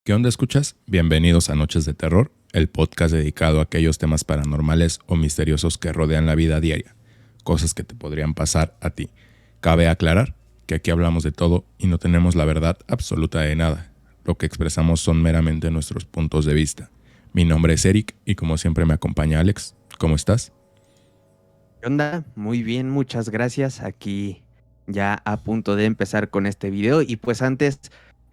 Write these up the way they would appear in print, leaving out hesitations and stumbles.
¿Qué onda escuchas? Bienvenidos a Noches de Terror, el podcast dedicado a aquellos temas paranormales o misteriosos que rodean la vida diaria, cosas que te podrían pasar a ti. Cabe aclarar que aquí hablamos de todo y no tenemos la verdad absoluta de nada. Lo que expresamos son meramente nuestros puntos de vista. Mi nombre es Eric y como siempre me acompaña Alex. ¿Cómo estás? ¿Qué onda? Muy bien, muchas gracias. Aquí ya a punto de empezar con este video. Y pues antes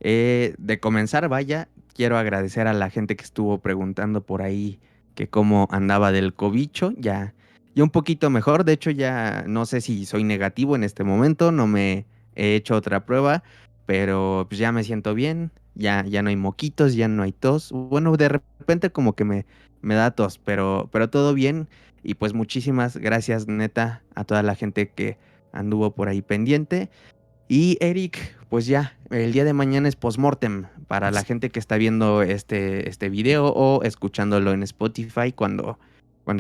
de comenzar, vaya, quiero agradecer a la gente que estuvo preguntando por ahí que cómo andaba del cobicho. Ya un poquito mejor. De hecho, ya no sé si soy negativo en este momento. No me he hecho otra prueba, pero pues ya me siento bien. Ya no hay moquitos, ya no hay tos. Bueno, de repente como que me da tos, pero todo bien. Y pues muchísimas gracias, neta, a toda la gente que anduvo por ahí pendiente. Y Eric, pues ya, el día de mañana es postmortem para la gente que está viendo este video o escuchándolo en Spotify cuando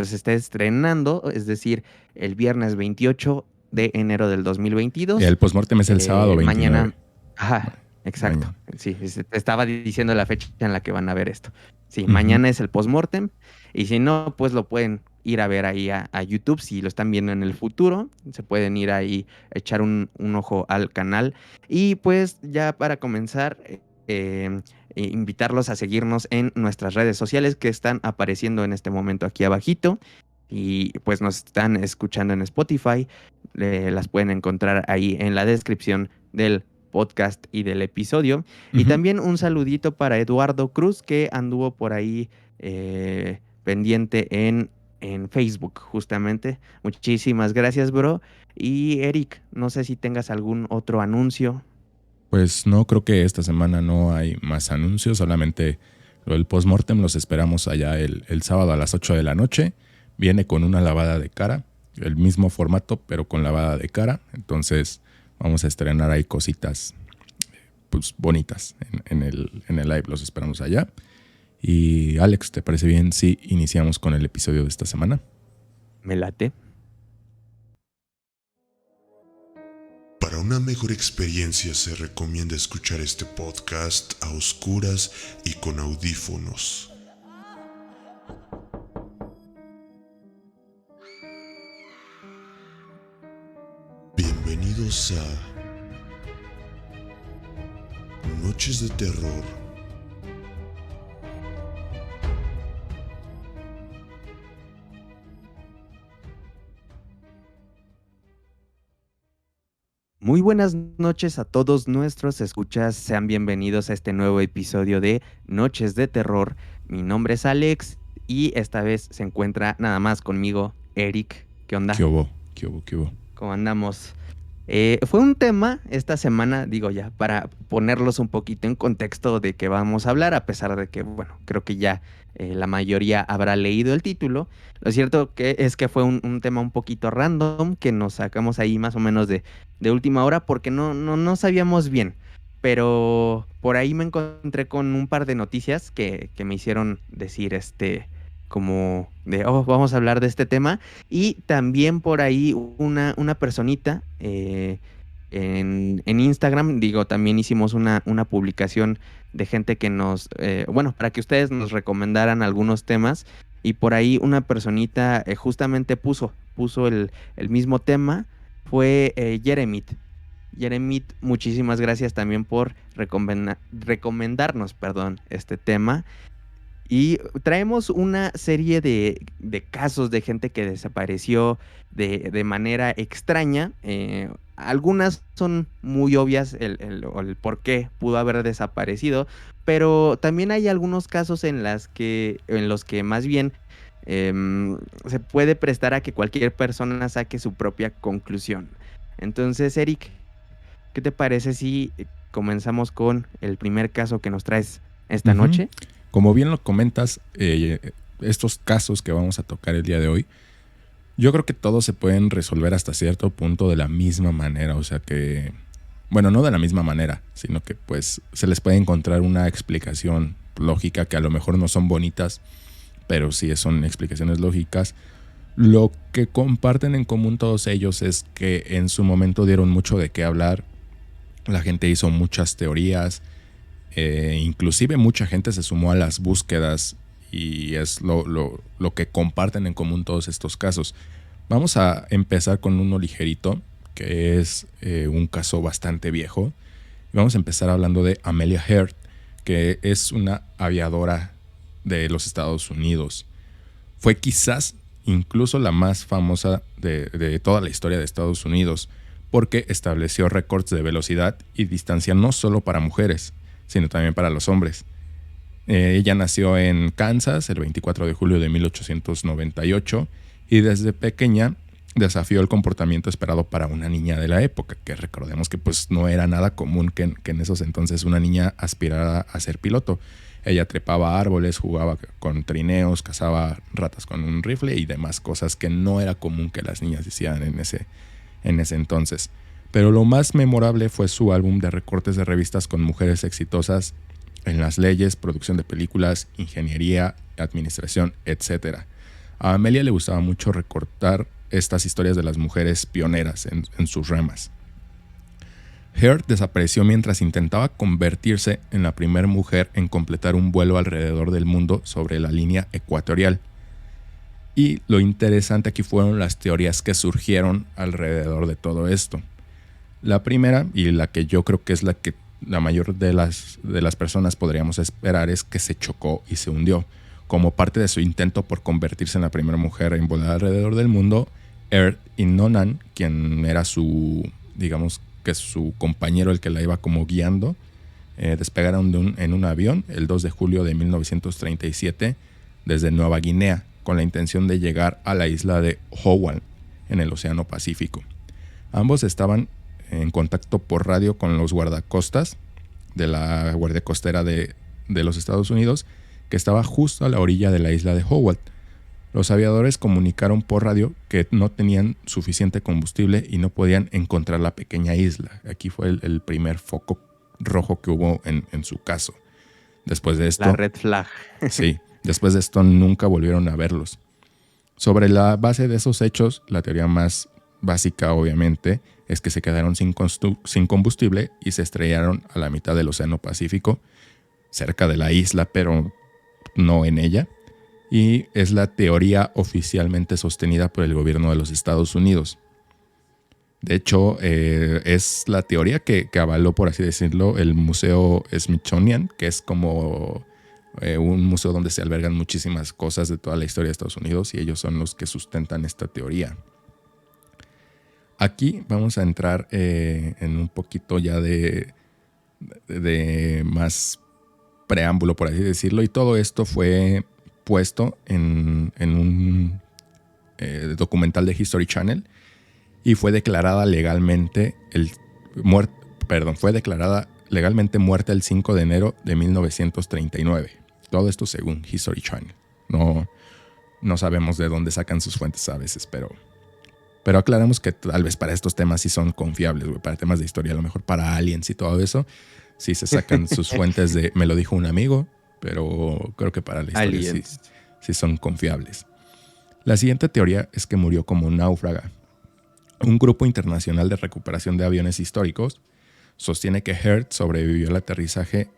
se esté estrenando, es decir, el viernes 28 de enero del 2022. El postmortem es el sábado 29. Mañana, ajá, exacto, Mañana. sí, te estaba diciendo la fecha en la que van a ver esto. Sí, Ujú. mañana es el postmortem y si no, pues lo pueden ir a ver ahí a YouTube si lo están viendo en el futuro. Se pueden ir ahí a echar un ojo al canal. Y pues ya para comenzar, invitarlos a seguirnos en nuestras redes sociales que están apareciendo en este momento aquí abajito. Y pues nos están escuchando en Spotify. Las pueden encontrar ahí en la descripción del podcast y del episodio. Y Ujú. también un saludito para Eduardo Cruz que anduvo por ahí pendiente en Facebook, justamente. Muchísimas gracias, bro. Y Eric, no sé si tengas algún otro anuncio. Pues no, creo que esta semana no hay más anuncios, solamente lo del postmortem los esperamos allá el sábado a las 8 de la noche. Viene con una lavada de cara, el mismo formato, pero con lavada de cara. Entonces vamos a estrenar ahí cositas pues, bonitas en el live, los esperamos allá. Y Alex, ¿te parece bien si iniciamos con el episodio de esta semana? Me late. Para una mejor experiencia se recomienda escuchar este podcast a oscuras y con audífonos. Bienvenidos a Noches de Terror. Muy buenas noches a todos nuestros escuchas. Sean bienvenidos a este nuevo episodio de Noches de Terror. Mi nombre es Alex y esta vez se encuentra nada más conmigo Eric. ¿Qué ¿Qué onda? hubo? ¿Qué hubo? ¿Qué hubo? ¿Cómo andamos? Fue un tema esta semana, digo ya, para ponerlos un poquito en contexto de qué vamos a hablar, a pesar de que, bueno, creo que ya la mayoría habrá leído el título. Lo cierto es que fue un tema un poquito random, que nos sacamos ahí más o menos de última hora, porque no sabíamos bien. Pero por ahí me encontré con un par de noticias que me hicieron decir como de, oh, vamos a hablar de este tema. Y también por ahí una personita en Instagram, digo, también hicimos una publicación de gente que bueno, para que ustedes nos recomendaran algunos temas. Y por ahí una personita justamente puso el mismo tema, fue Jeremit. Jeremit, muchísimas gracias también por recomendarnos, perdón, este tema. Y traemos una serie de casos de gente que desapareció de manera extraña. Algunas son muy obvias el por qué pudo haber desaparecido, pero también hay algunos casos en los que más bien se puede prestar a que cualquier persona saque su propia conclusión. Entonces, Eric, ¿qué te parece si comenzamos con el primer caso que nos traes esta Ujú. noche? Como bien lo comentas, estos casos que vamos a tocar el día de hoy, yo creo que todos se pueden resolver hasta cierto punto de la misma manera. O sea que, bueno, no de la misma manera, sino que pues se les puede encontrar una explicación lógica que a lo mejor no son bonitas, pero sí son explicaciones lógicas. Lo que comparten en común todos ellos es que en su momento dieron mucho de qué hablar. La gente hizo muchas teorías. Inclusive mucha gente se sumó a las búsquedas y es lo que comparten en común todos estos casos. Vamos a empezar con uno ligerito, que es un caso bastante viejo. Vamos a empezar hablando de Amelia Earhart, que es una aviadora de los Estados Unidos. Fue quizás incluso la más famosa de toda la historia de Estados Unidos, porque estableció récords de velocidad y distancia no solo para mujeres, sino también para los hombres. Ella nació en Kansas el 24 de julio de 1898 y desde pequeña desafió el comportamiento esperado para una niña de la época, que recordemos que pues no era nada común que en esos entonces una niña aspirara a ser piloto. Ella trepaba árboles, jugaba con trineos, cazaba ratas con un rifle y demás cosas que no era común que las niñas hicieran en ese entonces. Pero lo más memorable fue su álbum de recortes de revistas con mujeres exitosas en las leyes, producción de películas, ingeniería, administración, etc. A Amelia le gustaba mucho recortar estas historias de las mujeres pioneras en sus ramas. Earhart desapareció mientras intentaba convertirse en la primera mujer en completar un vuelo alrededor del mundo sobre la línea ecuatorial. Y lo interesante aquí fueron las teorías que surgieron alrededor de todo esto. La primera, y la que yo creo que es la que la mayor de las personas podríamos esperar, es que se chocó y se hundió. Como parte de su intento por convertirse en la primera mujer en volar alrededor del mundo, Earhart y Noonan, quien era su compañero, el que la iba como guiando, despegaron en un avión el 2 de julio de 1937 desde Nueva Guinea, con la intención de llegar a la isla de Howell, en el Océano Pacífico. Ambos estaban en contacto por radio con los guardacostas de la Guardia Costera de los Estados Unidos, que estaba justo a la orilla de la isla de Howell. Los aviadores comunicaron por radio que no tenían suficiente combustible y no podían encontrar la pequeña isla. Aquí fue el primer foco rojo que hubo en su caso. Después de esto, la red flag. Sí, después de esto nunca volvieron a verlos. Sobre la base de esos hechos, la teoría más básica, obviamente, es que se quedaron sin combustible y se estrellaron a la mitad del Océano Pacífico, cerca de la isla, pero no en ella. Y es la teoría oficialmente sostenida por el gobierno de los Estados Unidos. De hecho, es la teoría que avaló, por así decirlo, el Museo Smithsonian, que es como un museo donde se albergan muchísimas cosas de toda la historia de Estados Unidos, y ellos son los que sustentan esta teoría. Aquí vamos a entrar en un poquito ya de más preámbulo, por así decirlo, y todo esto fue puesto en un documental de History Channel y fue declarada legalmente muerta el 5 de enero de 1939. Todo esto según History Channel. No sabemos de dónde sacan sus fuentes a veces, pero aclaramos que tal vez para estos temas sí son confiables, para temas de historia, a lo mejor para aliens y todo eso, sí se sacan sus fuentes de me lo dijo un amigo, pero creo que para la historia sí son confiables. La siguiente teoría es que murió como náufraga. Un grupo internacional de recuperación de aviones históricos sostiene que Earhart sobrevivió al aterrizaje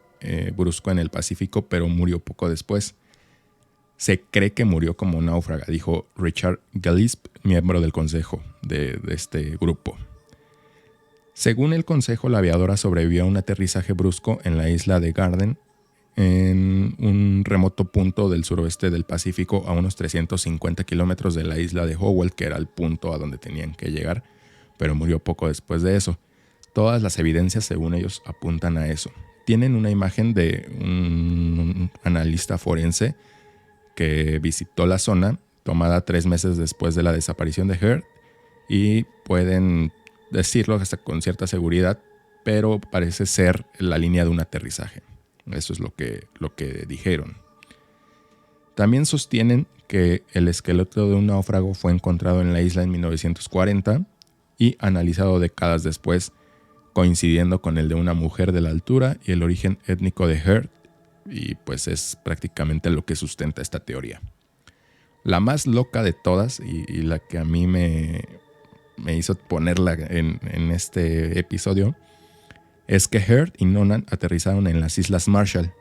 brusco en el Pacífico, pero murió poco después. Se cree que murió como náufraga, dijo Richard Gillespie, miembro del consejo de este grupo. Según el consejo, la aviadora sobrevivió a un aterrizaje brusco en la isla de Garden, en un remoto punto del suroeste del Pacífico, a unos 350 kilómetros de la isla de Howell, que era el punto a donde tenían que llegar, pero murió poco después de eso. Todas las evidencias, según ellos, apuntan a eso. Tienen una imagen de un analista forense que visitó la zona, tomada 3 meses después de la desaparición de Earhart, y pueden decirlo hasta con cierta seguridad, pero parece ser la línea de un aterrizaje. Eso es lo que dijeron. También sostienen que el esqueleto de un náufrago fue encontrado en la isla en 1940 y analizado décadas después, coincidiendo con el de una mujer de la altura y el origen étnico de Earhart, y pues es prácticamente lo que sustenta esta teoría. La más loca de todas, y la que a mí me hizo ponerla en este episodio, es que Heard y Nonan aterrizaron en las Islas Marshall.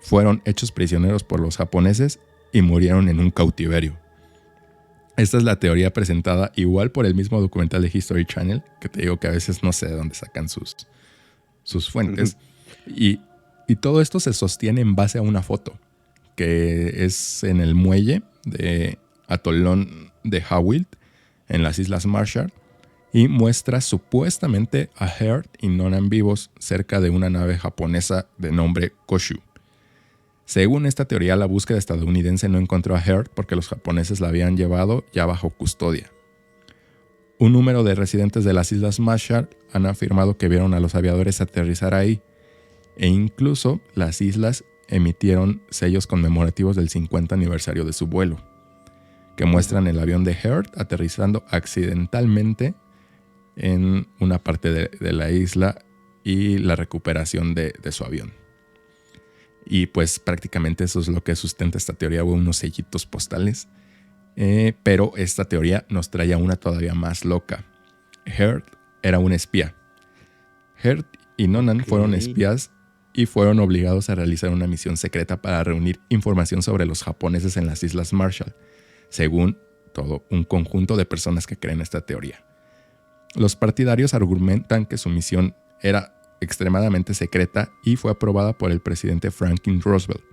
Fueron hechos prisioneros por los japoneses y murieron en un cautiverio. Esta es la teoría presentada igual por el mismo documental de History Channel, que te digo que a veces no sé de dónde sacan sus fuentes. Y todo esto se sostiene en base a una foto, que es en el muelle de Atolón de Hawild, en las Islas Marshall, y muestra supuestamente a Heard y Nonan vivos cerca de una nave japonesa de nombre Koshu. Según esta teoría, la búsqueda estadounidense no encontró a Heard porque los japoneses la habían llevado ya bajo custodia. Un número de residentes de las Islas Marshall han afirmado que vieron a los aviadores aterrizar ahí, e incluso las islas emitieron sellos conmemorativos del 50 aniversario de su vuelo, que muestran el avión de Heard aterrizando accidentalmente en una parte de la isla y la recuperación de su avión. Y pues prácticamente eso es lo que sustenta esta teoría, unos sellitos postales. Pero esta teoría nos trae a una todavía más loca. Heard era un espía. Heard y Nonan fueron espías y fueron obligados a realizar una misión secreta para reunir información sobre los japoneses en las Islas Marshall, según todo un conjunto de personas que creen esta teoría. Los partidarios argumentan que su misión era extremadamente secreta y fue aprobada por el presidente Franklin Roosevelt.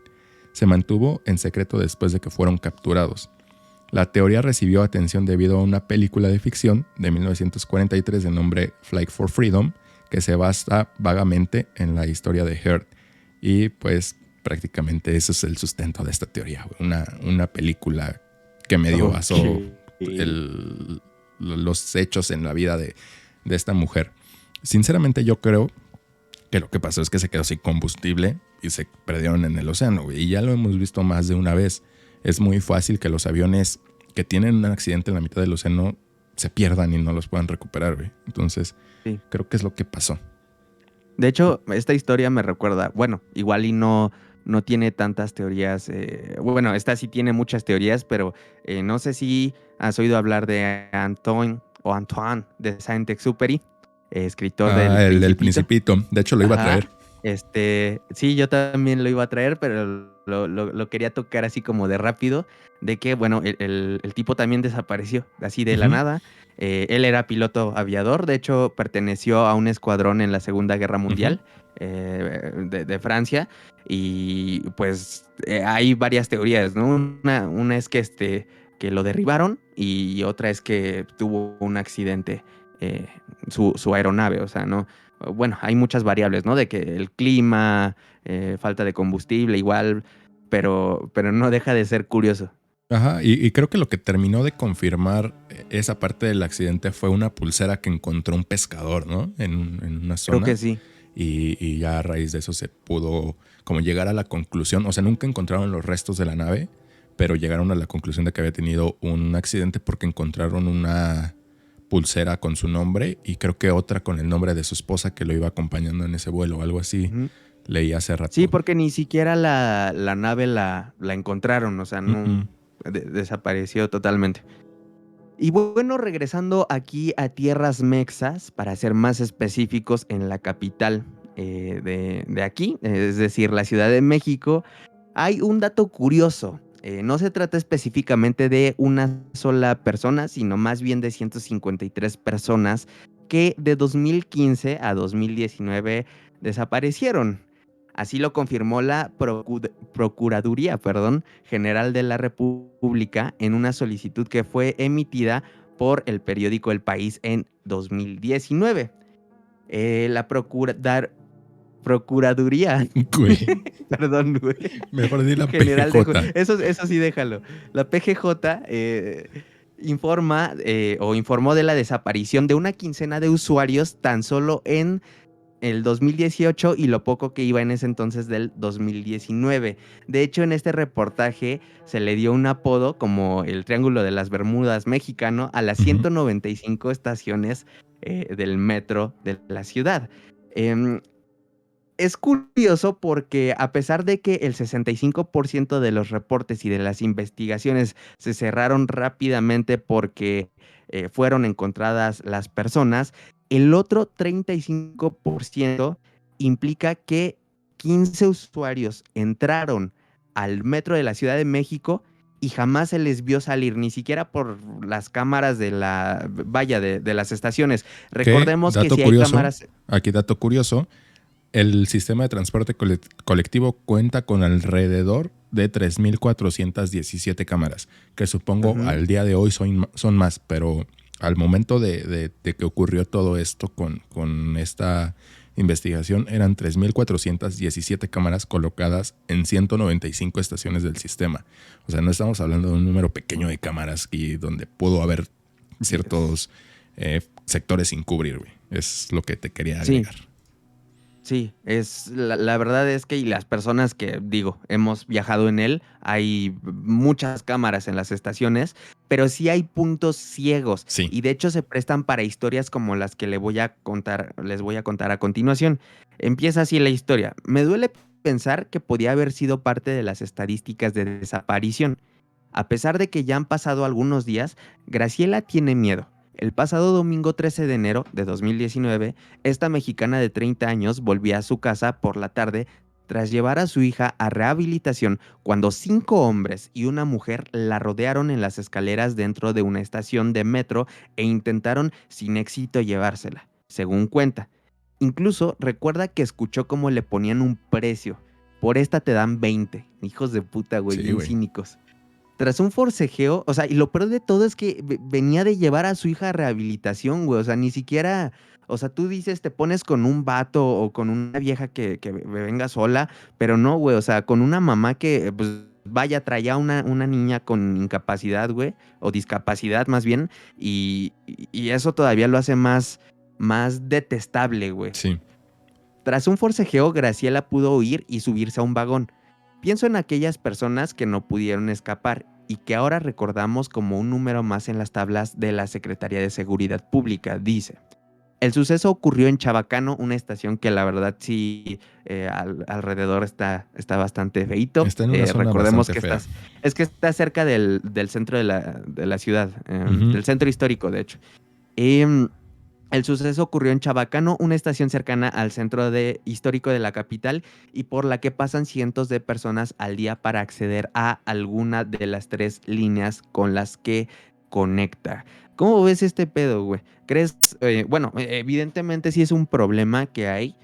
Se mantuvo en secreto después de que fueron capturados. La teoría recibió atención debido a una película de ficción de 1943 de nombre Flight for Freedom, que se basa vagamente en la historia de Heard. Y pues prácticamente ese es el sustento de esta teoría. Una película que medio basó los hechos en la vida de esta mujer. Sinceramente yo creo que lo que pasó es que se quedó sin combustible y se perdieron en el océano. Y ya lo hemos visto más de una vez. Es muy fácil que los aviones que tienen un accidente en la mitad del océano se pierdan y no los puedan recuperar, güey. Entonces, creo que es lo que pasó. De hecho, esta historia me recuerda, bueno, igual y no tiene tantas teorías. Bueno, esta sí tiene muchas teorías, pero no sé si has oído hablar de Antoine de Saint-Exupéry, escritor del Principito. De hecho, lo iba a traer. Sí, yo también lo iba a traer, pero lo quería tocar así como de rápido, de que, bueno, el tipo también desapareció, así de la nada. Él era piloto aviador, de hecho perteneció a un escuadrón en la Segunda Guerra Mundial de Francia, y pues hay varias teorías, ¿no? Una es que lo derribaron y otra es que tuvo un accidente su aeronave, o sea, ¿no? Bueno, hay muchas variables, ¿no? De que el clima, falta de combustible, igual, pero no deja de ser curioso. Ajá, y creo que lo que terminó de confirmar esa parte del accidente fue una pulsera que encontró un pescador, ¿no? En una zona. Creo que sí. Y ya a raíz de eso se pudo como llegar a la conclusión, o sea, nunca encontraron los restos de la nave, pero llegaron a la conclusión de que había tenido un accidente porque encontraron una pulsera con su nombre y creo que otra con el nombre de su esposa que lo iba acompañando en ese vuelo o algo así. Leí hace rato. Sí, porque ni siquiera la nave la encontraron, o sea, no desapareció totalmente. Y bueno, regresando aquí a tierras mexas, para ser más específicos, en la capital de aquí, es decir, la Ciudad de México, hay un dato curioso. No se trata específicamente de una sola persona, sino más bien de 153 personas que de 2015 a 2019 desaparecieron. Así lo confirmó la Procuraduría General de la República en una solicitud que fue emitida por el periódico El País en 2019. La Procuraduría. Güey. Perdón, güey. Mejor di la General PGJ. Eso sí, déjalo. La PGJ informó de la desaparición de una quincena de usuarios tan solo en el 2018 y lo poco que iba en ese entonces del 2019. De hecho, en este reportaje se le dio un apodo como el Triángulo de las Bermudas mexicano a las 195 estaciones del metro de la ciudad. Es curioso porque a pesar de que el 65% de los reportes y de las investigaciones se cerraron rápidamente porque fueron encontradas las personas, El otro 35% implica que 15 usuarios entraron al metro de la Ciudad de México y jamás se les vio salir, ni siquiera por las cámaras de las estaciones. Recordemos que dato si hay curioso, cámaras... aquí dato curioso, el sistema de transporte colectivo cuenta con alrededor de 3,417 cámaras, que supongo al día de hoy son más, pero al momento de que ocurrió todo esto con esta investigación, eran 3,417 cámaras colocadas en 195 estaciones del sistema. O sea, no estamos hablando de un número pequeño de cámaras y donde pudo haber ciertos sectores sin cubrir, güey. Es lo que te quería agregar. Sí, la verdad es que y las personas que, hemos viajado en él, hay muchas cámaras en las estaciones, pero sí hay puntos ciegos. Sí. Y de hecho se prestan para historias como las que les voy a contar a continuación. Empieza así la historia. Me duele pensar que podía haber sido parte de las estadísticas de desaparición. A pesar de que ya han pasado algunos días, Graciela tiene miedo. El pasado domingo 13 de enero de 2019, esta mexicana de 30 años volvía a su casa por la tarde tras llevar a su hija a rehabilitación cuando 5 hombres y una mujer la rodearon en las escaleras dentro de una estación de metro e intentaron sin éxito llevársela, según cuenta. Incluso recuerda que escuchó cómo le ponían un precio. Por esta te dan 20. Hijos de puta, güey, Sí, bien güey. cínicos. Tras un forcejeo, o sea, y lo peor de todo es que venía de llevar a su hija a rehabilitación, güey. O sea, ni siquiera, o sea, tú dices, te pones con un vato o con una vieja que venga sola, pero no, güey. O sea, con una mamá que, pues, vaya, traía una niña con incapacidad, güey, o discapacidad más bien, y eso todavía lo hace más detestable, güey. Sí. Tras un forcejeo, Graciela pudo huir y subirse a un vagón. Pienso en aquellas personas que no pudieron escapar y que ahora recordamos como un número más en las tablas de la Secretaría de Seguridad Pública, dice. El suceso ocurrió en Chabacano, una estación que la verdad sí alrededor está bastante feíto. Está en una zona Recordemos bastante que fea. está cerca del centro de la ciudad, Ujú. del centro histórico, de hecho. El suceso ocurrió en Chabacano, una estación cercana al centro histórico de la capital y por la que pasan cientos de personas al día para acceder a alguna de las 3 líneas con las que conecta. ¿Cómo ves este pedo, güey? ¿Crees? Bueno, evidentemente sí es un problema que hay.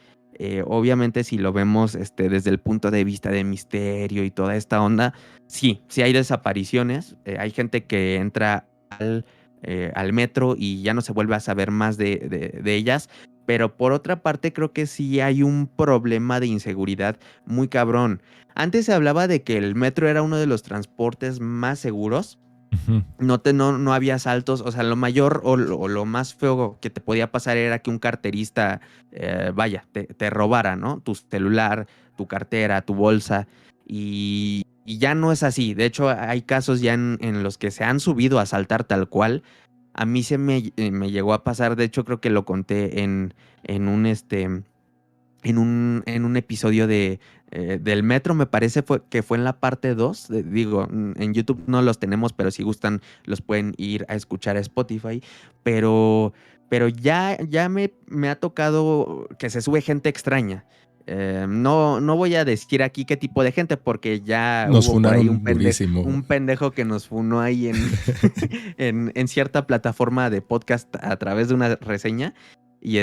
Obviamente si lo vemos desde el punto de vista de misterio y toda esta onda, sí hay desapariciones. Hay gente que entra al metro y ya no se vuelve a saber más de ellas. Pero por otra parte creo que sí hay un problema de inseguridad muy cabrón. Antes se hablaba de que el metro era uno de los transportes más seguros. Ujú. No había asaltos, o sea, lo mayor o lo más feo que te podía pasar era que un carterista, te robara, ¿no? Tu celular, tu cartera, tu bolsa, y ya no es así. De hecho, hay casos ya en los que se han subido a asaltar tal cual. A mí me llegó a pasar, de hecho creo que lo conté en un en un episodio del Metro, me parece que fue en la parte 2. En YouTube no los tenemos, pero si gustan los pueden ir a escuchar a Spotify. Pero ya me ha tocado que se sube gente extraña. No voy a decir aquí qué tipo de gente, porque ya Nos hubo por ahí funaron durísimo. un pendejo que nos funó ahí en cierta plataforma de podcast a través de una reseña. Y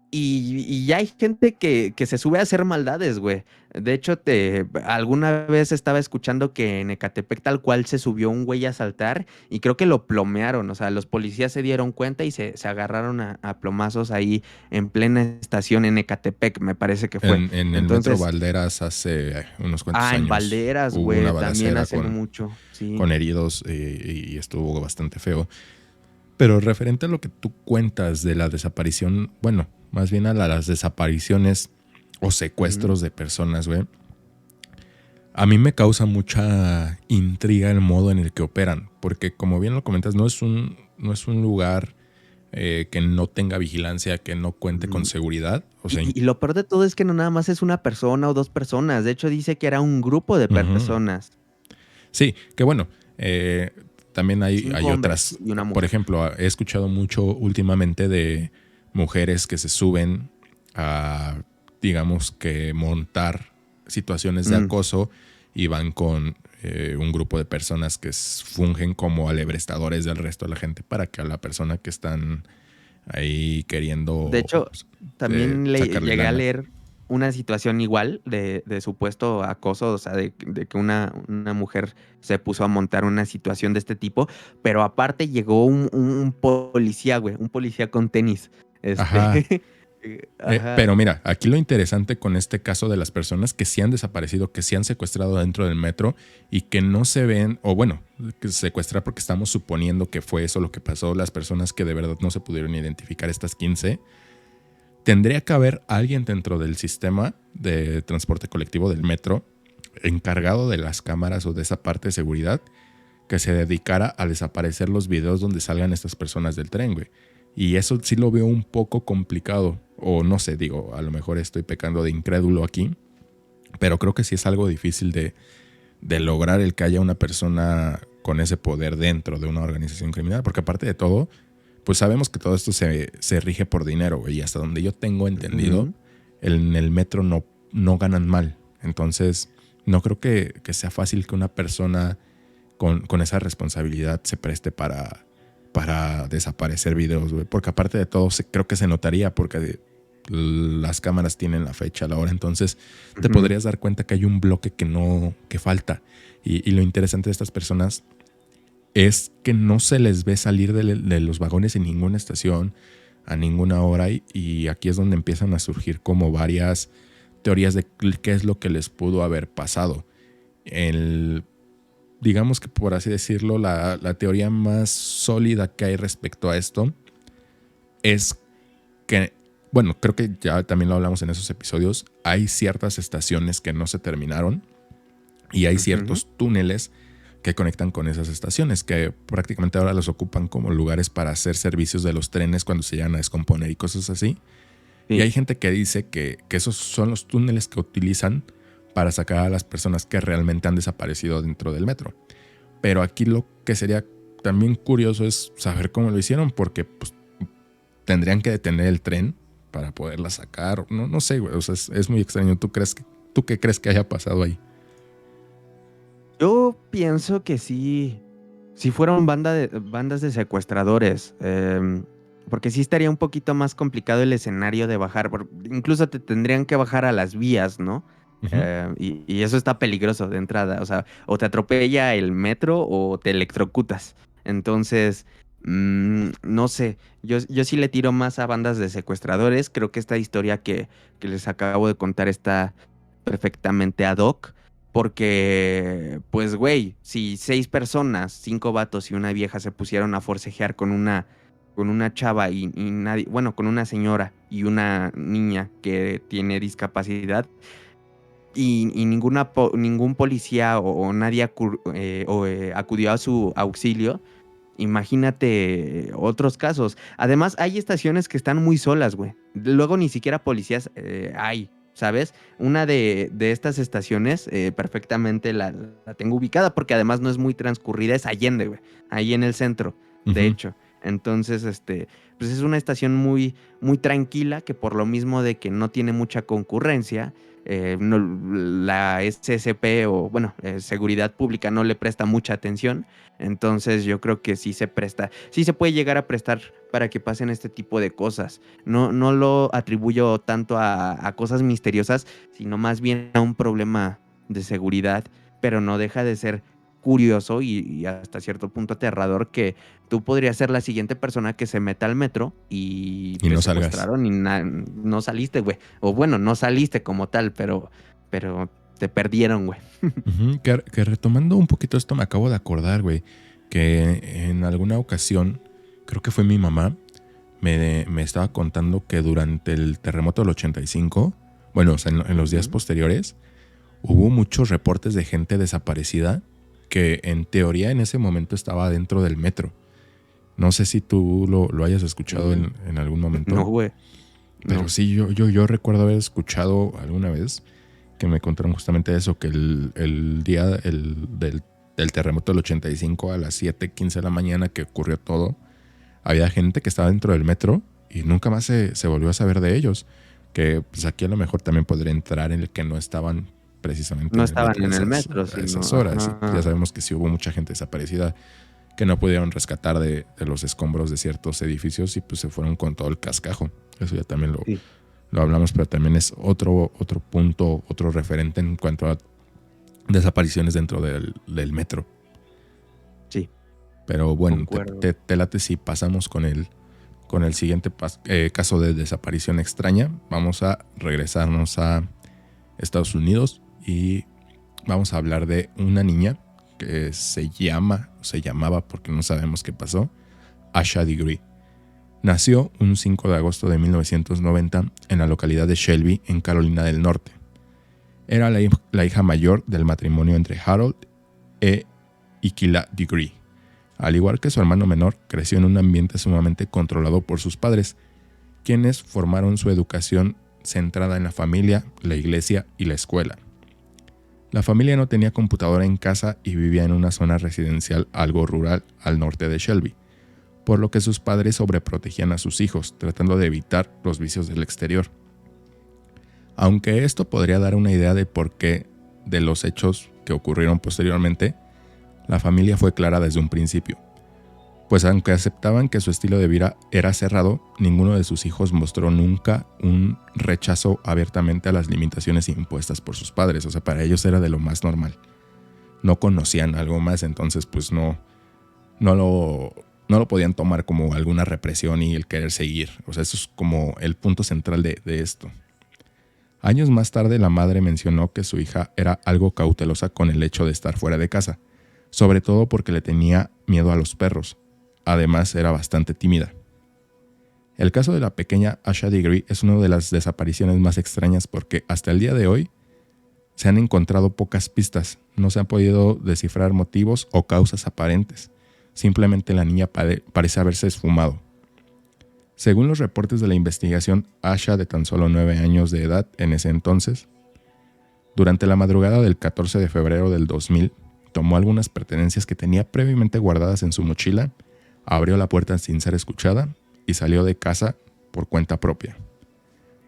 y ya hay gente que se sube a hacer maldades, güey. De hecho, alguna vez estaba escuchando que en Ecatepec tal cual se subió un güey a asaltar y creo que lo plomearon. O sea, los policías se dieron cuenta y se agarraron a plomazos ahí en plena estación en Ecatepec, me parece que fue. En el Metro Valderas hace unos cuantos años. En Valderas, hubo güey, una también balacera hace no mucho. Sí. con heridos y estuvo bastante feo. Pero referente a lo que tú cuentas de la desaparición, bueno, más bien a las desapariciones o secuestros de personas, güey. A mí me causa mucha intriga el modo en el que operan, porque como bien lo comentas, no es un lugar que no tenga vigilancia, que no cuente con seguridad. O sea, y lo peor de todo es que no nada más es una persona o 2 personas. De hecho, dice que era un grupo de personas. Sí, que bueno, también hay 5 otras. hombres y una mujer. Por ejemplo, he escuchado mucho últimamente de mujeres que se suben a, digamos que montar situaciones de acoso y van con un grupo de personas que fungen como alebrestadores del resto de la gente para que a la persona que están ahí queriendo... De hecho, también sacarle llegué a lana. leer una situación igual de supuesto acoso, o sea, de que una mujer se puso a montar una situación de este tipo, pero aparte llegó un policía, güey, un policía con tenis. Ajá. Ajá. Pero mira, aquí lo interesante con este caso de las personas que sí han desaparecido, que sí han secuestrado dentro del metro y que no se ven, o bueno, que secuestrar porque estamos suponiendo que fue eso lo que pasó, las personas que de verdad no se pudieron identificar, estas 15, tendría que haber alguien dentro del sistema de transporte colectivo del metro encargado de las cámaras o de esa parte de seguridad que se dedicara a desaparecer los videos donde salgan estas personas del tren, güey. Y eso sí lo veo un poco complicado. O no sé, digo, a lo mejor estoy pecando de incrédulo aquí. Pero creo que sí es algo difícil de lograr el que haya una persona con ese poder dentro de una organización criminal. Porque aparte de todo, pues sabemos que todo esto se rige por dinero, güey. Y hasta donde yo tengo entendido, en el metro no ganan mal. Entonces, no creo que sea fácil que una persona con esa responsabilidad se preste para desaparecer videos, güey. Porque aparte de todo, creo que se notaría porque las cámaras tienen la fecha, la hora. Entonces, te podrías dar cuenta que hay un bloque que falta. Y lo interesante de estas personas es que no se les ve salir de los vagones en ninguna estación, a ninguna hora. Y aquí es donde empiezan a surgir como varias teorías de qué es lo que les pudo haber pasado. Digamos que por así decirlo, la teoría más sólida que hay respecto a esto es que, bueno, creo que ya también lo hablamos en esos episodios, hay ciertas estaciones que no se terminaron y hay ciertos túneles que conectan con esas estaciones que prácticamente ahora los ocupan como lugares para hacer servicios de los trenes cuando se llegan a descomponer y cosas así. Sí. Y hay gente que dice que esos son los túneles que utilizan para sacar a las personas que realmente han desaparecido dentro del metro. Pero aquí lo que sería también curioso es saber cómo lo hicieron, porque pues, tendrían que detener el tren para poderla sacar. No sé, güey. O sea, es muy extraño. ¿Tú qué crees que haya pasado ahí? Yo pienso que sí fueron bandas de secuestradores. Porque sí estaría un poquito más complicado el escenario de bajar. Incluso te tendrían que bajar a las vías, ¿no? Y eso está peligroso de entrada. O sea, o te atropella el metro o te electrocutas. Entonces, no sé. Yo sí le tiro más a bandas de secuestradores. Creo que esta historia que les acabo de contar está perfectamente ad hoc. Porque, pues, güey, si 6 personas, 5 vatos y una vieja se pusieron a forcejear con una chava y nadie, bueno, con una señora y una niña que tiene discapacidad y ningún policía o nadie acudió a su auxilio, imagínate otros casos. Además, hay estaciones que están muy solas, güey. Luego ni siquiera policías hay, ¿sabes? Una de estas estaciones perfectamente la tengo ubicada porque además no es muy transcurrida, es Allende, güey. Ahí en el centro, de hecho. Entonces, pues es una estación muy, muy tranquila que por lo mismo de que no tiene mucha concurrencia, la SCP o, bueno, Seguridad Pública no le presta mucha atención. Entonces yo creo que sí se puede llegar a prestar para que pasen este tipo de cosas. No lo atribuyo tanto a cosas misteriosas, sino más bien a un problema de seguridad, pero no deja de ser curioso y hasta cierto punto aterrador que tú podrías ser la siguiente persona que se meta al metro y te no secuestraron y no saliste, güey. O bueno, no saliste como tal, pero te perdieron, güey. Que retomando un poquito esto, me acabo de acordar, güey, que en alguna ocasión, creo que fue mi mamá, me estaba contando que durante el terremoto del 85, bueno, o sea, en los días posteriores, hubo muchos reportes de gente desaparecida que en teoría en ese momento estaba dentro del metro. No sé si tú lo hayas escuchado en algún momento. No, güey. Pero sí, yo recuerdo haber escuchado alguna vez que me contaron justamente eso, que el día del del terremoto del 85 a las 7:15 de la mañana que ocurrió todo, había gente que estaba dentro del metro y nunca más se volvió a saber de ellos. Que pues aquí a lo mejor también podría entrar en el que no estaban precisamente No en el estaban metro en el a metro, esas sino... horas. Y Ajá. ya sabemos que sí hubo mucha gente desaparecida que no pudieron rescatar de los escombros de ciertos edificios y pues se fueron con todo el cascajo. Eso ya también Sí. lo hablamos, pero también es otro punto, otro referente en cuanto a desapariciones dentro del metro. Sí. Pero bueno, Concuerdo. te late si pasamos con el siguiente caso de desaparición extraña. Vamos a regresarnos a Estados Unidos y vamos a hablar de una niña que se llamaba porque no sabemos qué pasó, Asha Degree. Nació un 5 de agosto de 1990 en la localidad de Shelby, en Carolina del Norte. Era la hija mayor del matrimonio entre Harold e Iquila Degree. Al igual que su hermano menor, creció en un ambiente sumamente controlado por sus padres, quienes formaron su educación centrada en la familia, la iglesia y la escuela. La familia no tenía computadora en casa y vivía en una zona residencial algo rural al norte de Shelby, por lo que sus padres sobreprotegían a sus hijos, tratando de evitar los vicios del exterior. Aunque esto podría dar una idea de por qué de los hechos que ocurrieron posteriormente, la familia fue clara desde un principio, pues aunque aceptaban que su estilo de vida era cerrado, ninguno de sus hijos mostró nunca un rechazo abiertamente a las limitaciones impuestas por sus padres. O sea, para ellos era de lo más normal. No conocían algo más, entonces pues no lo podían tomar como alguna represión y el querer seguir. O sea, eso es como el punto central de esto. Años más tarde, la madre mencionó que su hija era algo cautelosa con el hecho de estar fuera de casa, sobre todo porque le tenía miedo a los perros. Además, era bastante tímida. El caso de la pequeña Asha Degree es una de las desapariciones más extrañas porque hasta el día de hoy se han encontrado pocas pistas, no se han podido descifrar motivos o causas aparentes. Simplemente la niña parece haberse esfumado. Según los reportes de la investigación, Asha, de tan solo 9 años de edad en ese entonces, durante la madrugada del 14 de febrero del 2000, tomó algunas pertenencias que tenía previamente guardadas en su mochila, abrió la puerta sin ser escuchada y salió de casa por cuenta propia.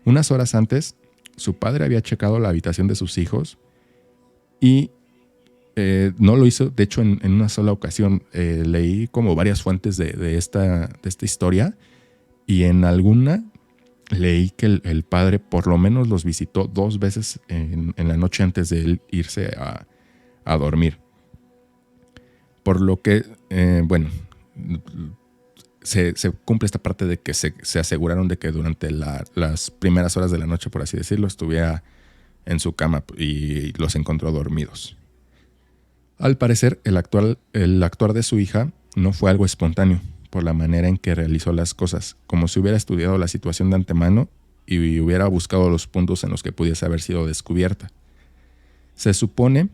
Unas horas antes, su padre había checado la habitación de sus hijos y no lo hizo, de hecho, en una sola ocasión. Leí como varias fuentes de esta historia y en alguna leí que el padre por lo menos los visitó 2 veces en la noche antes de él irse a dormir. Por lo que, se cumple esta parte de que se aseguraron de que durante las primeras horas de la noche, por así decirlo, estuviera en su cama y los encontró dormidos. Al parecer, el actuar de su hija no fue algo espontáneo por la manera en que realizó las cosas, como si hubiera estudiado la situación de antemano y hubiera buscado los puntos en los que pudiese haber sido descubierta. Se supone,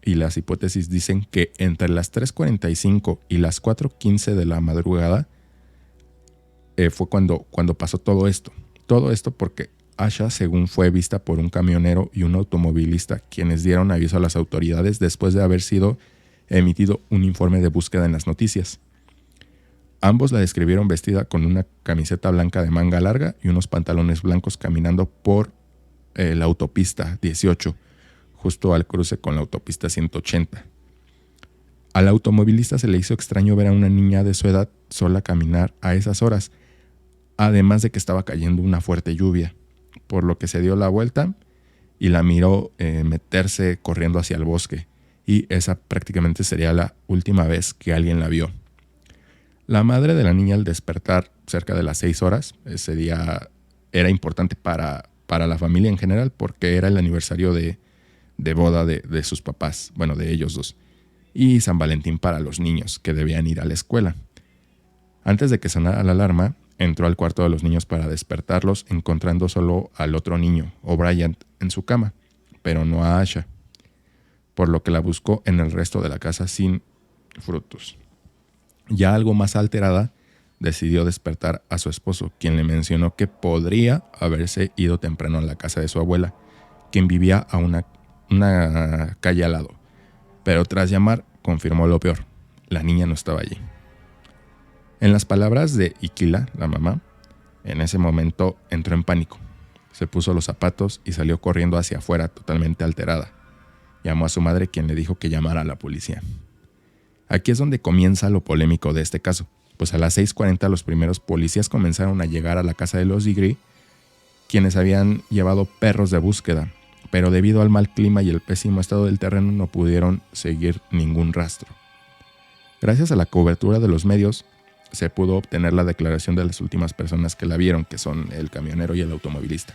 y las hipótesis dicen, que entre las 3:45 y las 4:15 de la madrugada fue cuando pasó todo esto. Todo esto porque Asha, según fue vista por un camionero y un automovilista, quienes dieron aviso a las autoridades después de haber sido emitido un informe de búsqueda en las noticias. Ambos la describieron vestida con una camiseta blanca de manga larga y unos pantalones blancos caminando por la autopista 18, justo al cruce con la autopista 180. Al automovilista se le hizo extraño ver a una niña de su edad sola caminar a esas horas, además de que estaba cayendo una fuerte lluvia, por lo que se dio la vuelta y la miró meterse corriendo hacia el bosque, y esa prácticamente sería la última vez que alguien la vio. La madre de la niña, al despertar cerca de las 6 horas, ese día era importante para la familia en general porque era el aniversario de boda de sus papás, bueno, de ellos dos, y San Valentín para los niños que debían ir a la escuela. Antes de que sonara la alarma, entró al cuarto de los niños para despertarlos, encontrando solo al otro niño, O'Brien, en su cama, pero no a Asha, por lo que la buscó en el resto de la casa sin frutos. Ya algo más alterada, decidió despertar a su esposo, quien le mencionó que podría haberse ido temprano a la casa de su abuela, quien vivía a una calle al lado. Pero tras llamar confirmó lo peor. La niña no estaba allí. En las palabras de Iquila, la mamá, en ese momento entró en pánico. Se puso los zapatos y salió corriendo hacia afuera totalmente alterada. Llamó a su madre, quien le dijo que llamara a la policía. Aquí es donde comienza lo polémico de este caso, pues a las 6:40 los primeros policías comenzaron a llegar a la casa de los Digri, quienes habían llevado perros de búsqueda, pero debido al mal clima y el pésimo estado del terreno no pudieron seguir ningún rastro. Gracias a la cobertura de los medios, se pudo obtener la declaración de las últimas personas que la vieron, que son el camionero y el automovilista.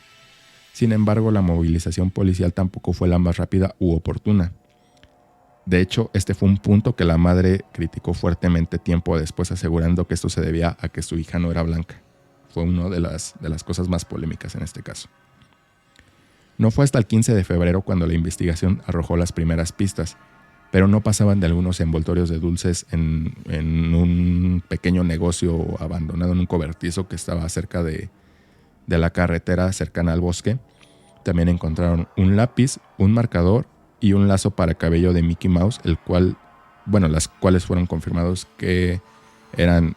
Sin embargo, la movilización policial tampoco fue la más rápida u oportuna. De hecho, este fue un punto que la madre criticó fuertemente tiempo después, asegurando que esto se debía a que su hija no era blanca. Fue una de las cosas más polémicas en este caso. No fue hasta el 15 de febrero cuando la investigación arrojó las primeras pistas, pero no pasaban de algunos envoltorios de dulces en un pequeño negocio abandonado en un cobertizo que estaba cerca de la carretera cercana al bosque. También encontraron un lápiz, un marcador y un lazo para cabello de Mickey Mouse, las cuales fueron confirmados que eran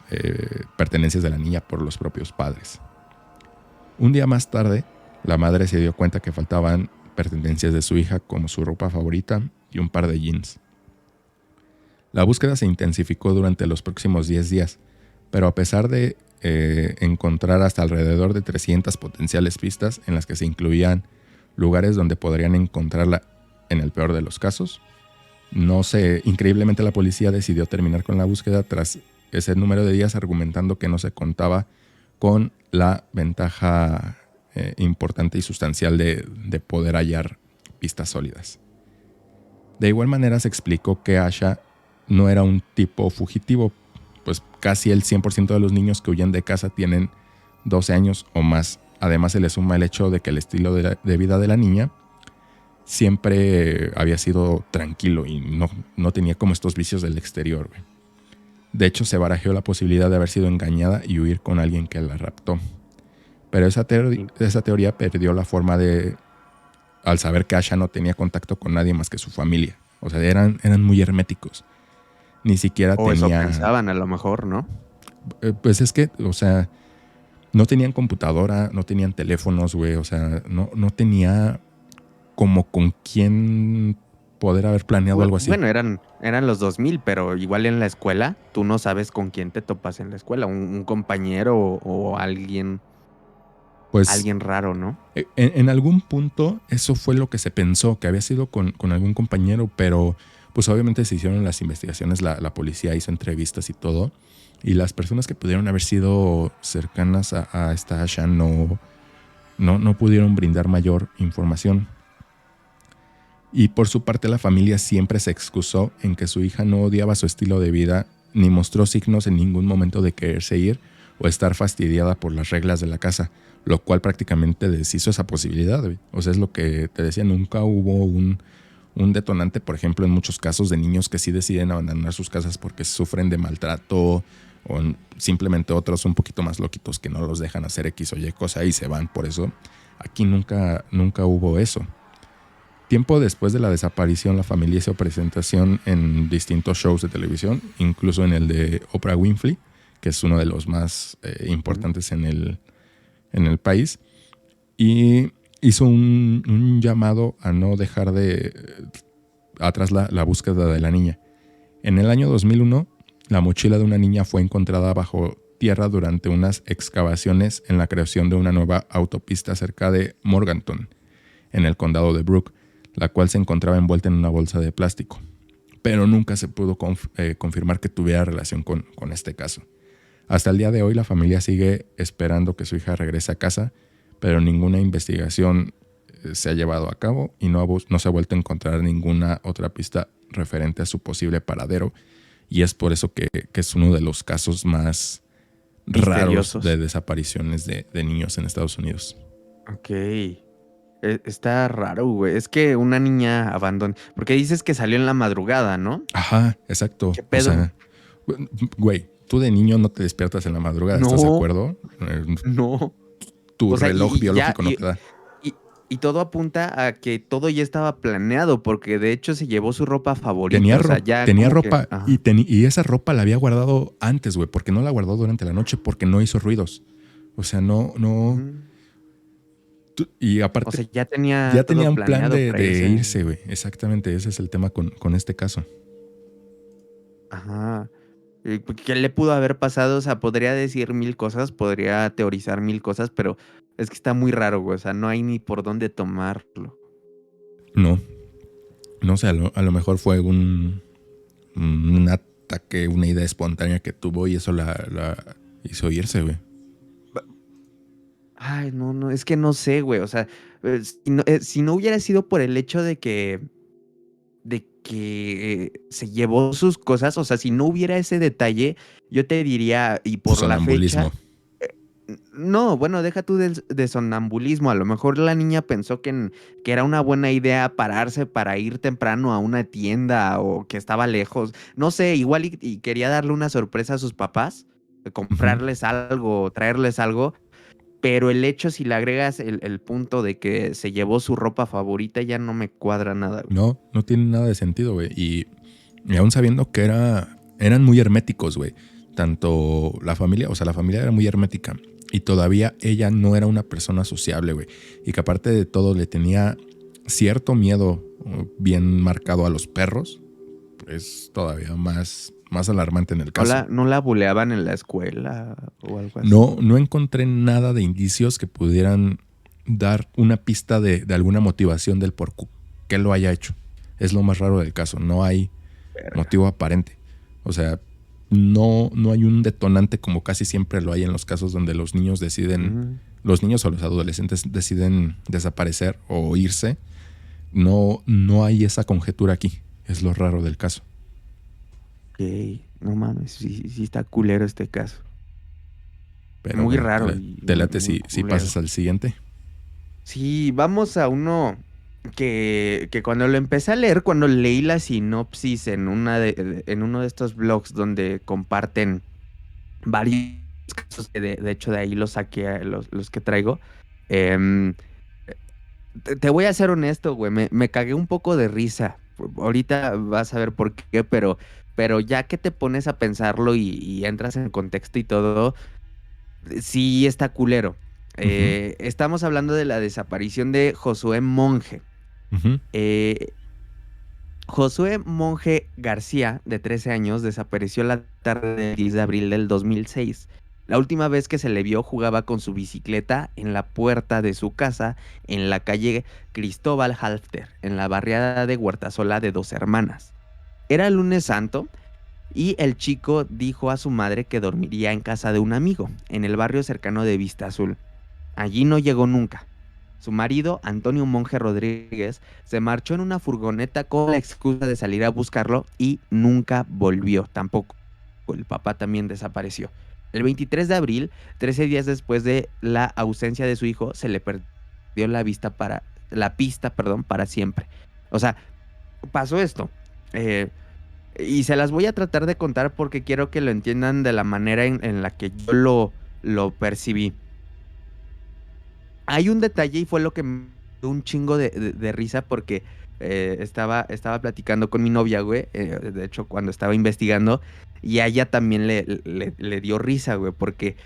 pertenencias de la niña por los propios padres. Un día más tarde, la madre se dio cuenta que faltaban pertenencias de su hija, como su ropa favorita y un par de jeans. La búsqueda se intensificó durante los próximos 10 días, pero a pesar de encontrar hasta alrededor de 300 potenciales pistas en las que se incluían lugares donde podrían encontrarla en el peor de los casos, increíblemente la policía decidió terminar con la búsqueda tras ese número de días, argumentando que no se contaba con la ventaja importante y sustancial de poder hallar pistas sólidas. De igual manera se explicó que Asha no era un tipo fugitivo, pues casi el 100% de los niños que huyen de casa tienen 12 años o más. Además se le suma el hecho de que el estilo de vida de la niña siempre había sido tranquilo y no tenía como estos vicios del exterior. De hecho, se barajó la posibilidad de haber sido engañada y huir con alguien que la raptó. Pero esa teoría perdió la forma al saber que Asha no tenía contacto con nadie más que su familia. O sea, eran muy herméticos. Ni siquiera o tenía... eso pensaban a lo mejor, ¿no? Pues es que, o sea, no tenían computadora, no tenían teléfonos, güey. O sea, no tenía como con quién poder haber planeado algo así. Bueno, eran los 2000, pero igual en la escuela, tú no sabes con quién te topas en la escuela. Un compañero o alguien, pues, alguien raro, ¿no? En algún punto eso fue lo que se pensó, que había sido con algún compañero, pero pues obviamente se hicieron las investigaciones, la policía hizo entrevistas y todo, y las personas que pudieron haber sido cercanas a esta Asha no pudieron brindar mayor información. Y por su parte la familia siempre se excusó en que su hija no odiaba su estilo de vida, ni mostró signos en ningún momento de quererse ir o estar fastidiada por las reglas de la casa, lo cual prácticamente deshizo esa posibilidad. O sea, es lo que te decía, nunca hubo un detonante, por ejemplo, en muchos casos de niños que sí deciden abandonar sus casas porque sufren de maltrato o simplemente otros un poquito más loquitos que no los dejan hacer X o Y cosa y se van por eso. Aquí nunca hubo eso. Tiempo después de la desaparición, la familia hizo presentación en distintos shows de televisión, incluso en el de Oprah Winfrey, que es uno de los más importantes en el país, y hizo un llamado a no dejar atrás la búsqueda de la niña. En el año 2001, la mochila de una niña fue encontrada bajo tierra durante unas excavaciones en la creación de una nueva autopista cerca de Morganton, en el condado de Brooke, la cual se encontraba envuelta en una bolsa de plástico. Pero nunca se pudo confirmar que tuviera relación con este caso. Hasta el día de hoy la familia sigue esperando que su hija regrese a casa, pero ninguna investigación se ha llevado a cabo y no se ha vuelto a encontrar ninguna otra pista referente a su posible paradero, y es por eso que es uno de los casos más raros de desapariciones de niños en Estados Unidos. Ok. Está raro, güey. Es que una niña abandona. Porque dices que salió en la madrugada, ¿no? Ajá, exacto. ¿Qué pedo? O sea, güey, tú de niño no te despiertas en la madrugada, ¿estás de acuerdo? No. Tu reloj biológico no te da. Y todo apunta a que todo ya estaba planeado, porque de hecho se llevó su ropa favorita. Tenía, o sea, ya tenía como que, ropa ajá. y esa ropa la había guardado antes, güey, porque no la guardó durante la noche, porque no hizo ruidos. O sea, no. Ujú. Y O aparte, sea, ya tenía ya tenía todo un plan planeado para de irse. irse, güey. Exactamente, ese es el tema con este caso. Ajá. ¿Qué le pudo haber pasado? O sea, podría decir mil cosas, podría teorizar mil cosas, pero es que está muy raro, güey. O sea, no hay ni por dónde tomarlo. No, no sé, a lo mejor fue un ataque, una idea espontánea que tuvo y eso la hizo irse, güey. Ay, no, es que no sé, güey. O sea, si no hubiera sido por el hecho de que se llevó sus cosas, o sea, si no hubiera ese detalle, yo te diría, y Su por la sonambulismo. fecha, no, bueno, deja tú de sonambulismo. A lo mejor la niña pensó que era una buena idea pararse para ir temprano a una tienda o que estaba lejos. No sé, igual y quería darle una sorpresa a sus papás, Ujú. comprarles algo, traerles algo. Pero el hecho, si le agregas el punto de que se llevó su ropa favorita, ya no me cuadra nada, güey. No tiene nada de sentido, güey. Y aún sabiendo que eran muy herméticos, güey. Tanto la familia, o sea, la familia era muy hermética. Y todavía ella no era una persona sociable, güey. Y que aparte de todo le tenía cierto miedo bien marcado a los perros. Es todavía más alarmante en el ¿No caso. no la buleaban en la escuela o algo No, así? no encontré nada de indicios que pudieran dar una pista de alguna motivación del por qué lo haya hecho. Es lo más raro del caso. No hay Verga. motivo aparente. O sea, no hay un detonante como casi siempre lo hay en los casos donde los niños Ujú. los niños o los adolescentes deciden desaparecer o irse. No hay esa conjetura aquí. Es lo raro del caso. Ok, no mames, sí está culero este caso. Pero Muy bueno, raro y te muy, late muy si pasas culero. al siguiente. Sí, vamos a uno que cuando lo empecé a leer, cuando leí la sinopsis en uno de estos blogs donde comparten varios casos, que de hecho de ahí los saqué, los que traigo. em, te voy a ser honesto, güey, me cagué un poco de risa. Ahorita vas a ver por qué, pero ya que te pones a pensarlo y entras en contexto y todo, sí está culero. Ujú, Estamos hablando de la desaparición de Josué Monje. ujú. Eh, Josué Monje García, de 13 años, desapareció la tarde del 10 de abril del 2006. La última vez que se le vio jugaba con su bicicleta en la puerta de su casa en la calle Cristóbal Halfter, en la barriada de Huertasola de Dos Hermanas. Era lunes santo y el chico dijo a su madre que dormiría en casa de un amigo, en el barrio cercano de Vista Azul. Allí no llegó nunca. Su marido, Antonio Monje Rodríguez, se marchó en una furgoneta con la excusa de salir a buscarlo y nunca volvió. Tampoco el papá también desapareció. El 23 de abril, 13 días después de la ausencia de su hijo, se le perdió la pista, perdón, para siempre. O sea, pasó esto. eh, y se las voy a tratar de contar porque quiero que lo entiendan de la manera en la que yo lo percibí. Hay un detalle y fue lo que me dio un chingo de risa porque estaba platicando con mi novia, güey, de hecho cuando estaba investigando, y a ella también le dio risa, güey, porque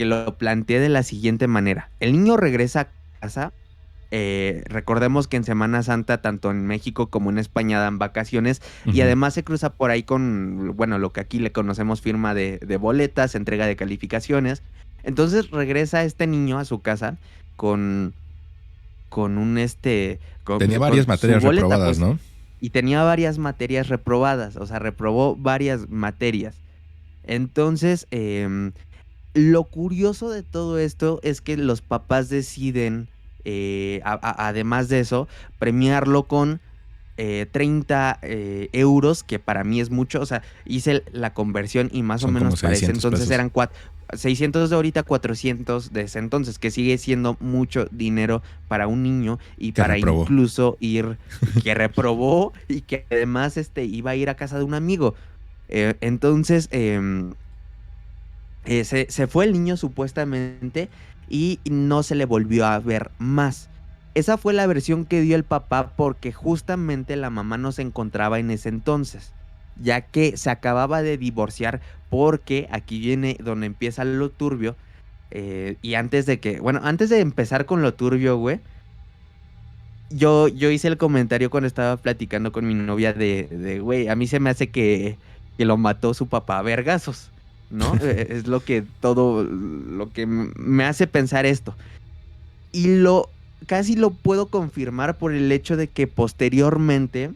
lo planteé de la siguiente manera. El niño regresa a casa, recordemos que en Semana Santa, tanto en México como en España dan vacaciones, y Ujú. además se cruza por ahí con, bueno, lo que aquí le conocemos firma de boletas, entrega de calificaciones. Entonces regresa este niño a su casa con, con un Tenía pues, varias con su materias boleta, reprobadas, pues, ¿no? y tenía varias materias reprobadas, o sea, reprobó varias materias. Entonces, lo curioso de todo esto es que los papás deciden, además de eso, premiarlo con 30 euros, que para mí es mucho. O sea, hice la conversión y más o Son como menos para ese 600 entonces pesos. eran 600 de ahorita, 400 de ese entonces, que sigue siendo mucho dinero para un niño y Que para reprobó. incluso ir, que reprobó y que además iba a ir a casa de un amigo. Entonces, se fue el niño supuestamente y no se le volvió a ver más. Esa fue la versión que dio el papá porque justamente la mamá no se encontraba en ese entonces, ya que se acababa de divorciar porque aquí viene donde empieza lo turbio. Y antes de empezar con lo turbio, güey, yo hice el comentario cuando estaba platicando con mi novia güey, a mí se me hace que lo mató su papá a vergazos, ¿no? Es todo lo que me hace pensar esto. Y casi lo puedo confirmar por el hecho de que posteriormente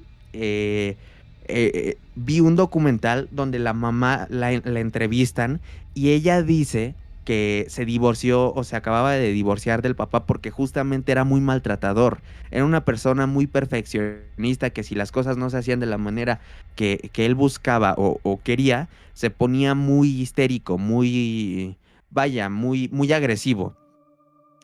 vi un documental donde la mamá la entrevistan y ella dice que se divorció o se acababa de divorciar del papá porque justamente era muy maltratador. Era una persona muy perfeccionista que si las cosas no se hacían de la manera que él buscaba o quería, se ponía muy histérico, muy agresivo.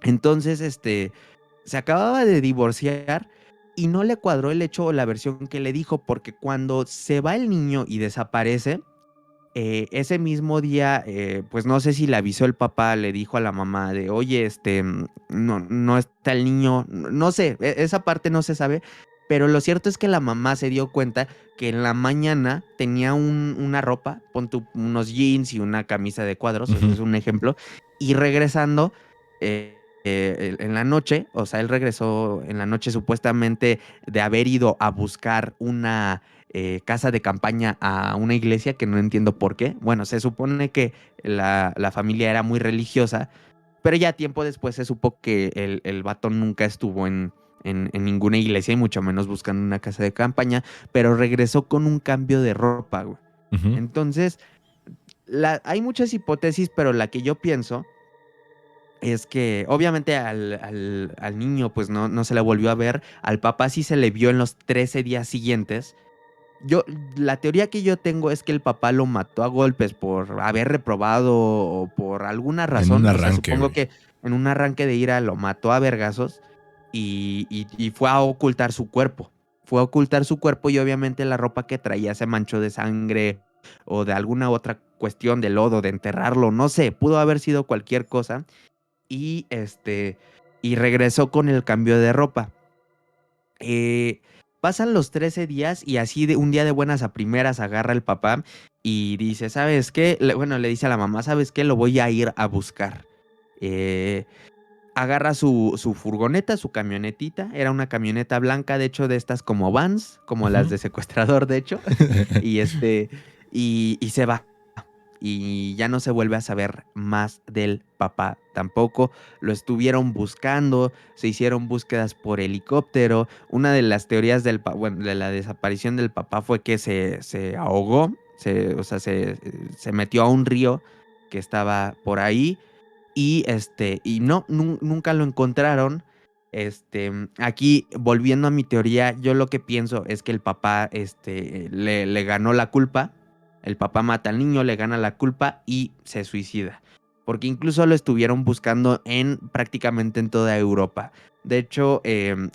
Entonces, se acababa de divorciar y no le cuadró el hecho o la versión que le dijo, porque cuando se va el niño y desaparece, ese mismo día, pues no sé si le avisó el papá, le dijo a la mamá de, oye, no está el niño, no sé, esa parte no se sabe, pero lo cierto es que la mamá se dio cuenta que en la mañana tenía una ropa, pon tú unos jeans y una camisa de cuadros, ese es un ejemplo, y regresando en la noche, o sea, él regresó en la noche supuestamente de haber ido a buscar una casa de campaña a una iglesia que no entiendo por qué. Bueno, se supone que la familia era muy religiosa, pero ya tiempo después se supo que el vato nunca estuvo en ninguna iglesia y mucho menos buscando una casa de campaña, pero regresó con un cambio de ropa, güey. Ujú. Entonces, hay muchas hipótesis, pero la que yo pienso es que obviamente al niño pues no se le volvió a ver, al papá sí se le vio en los 13 días siguientes. La teoría que yo tengo es que el papá lo mató a golpes por haber reprobado o por alguna En un razón. O sea, arranque, supongo güey. que en un arranque de ira lo mató a vergazos y fue a ocultar su cuerpo. Fue a ocultar su cuerpo y obviamente la ropa que traía se manchó de sangre o de alguna otra cuestión de lodo, de enterrarlo, no sé, pudo haber sido cualquier cosa. Y y regresó con el cambio de ropa. Eh, Pasan los 13 días y así un día de buenas a primeras agarra el papá y dice, ¿sabes qué? Le dice a la mamá, ¿sabes qué? Lo voy a ir a buscar. Eh, Agarra su furgoneta, su camionetita. Era una camioneta blanca, de hecho, de estas como vans, como las de secuestrador, de hecho. Y y se va. Y ya no se vuelve a saber más del papá tampoco. Lo estuvieron buscando, se hicieron búsquedas por helicóptero. Una de las teorías de la desaparición del papá fue que se ahogó, o sea, se metió a un río que estaba por ahí y no, nunca lo encontraron. Aquí, volviendo a mi teoría, yo lo que pienso es que el papá le ganó la culpa. El papá mata al niño, le gana la culpa y se suicida. Porque incluso lo estuvieron buscando prácticamente en toda Europa. De hecho,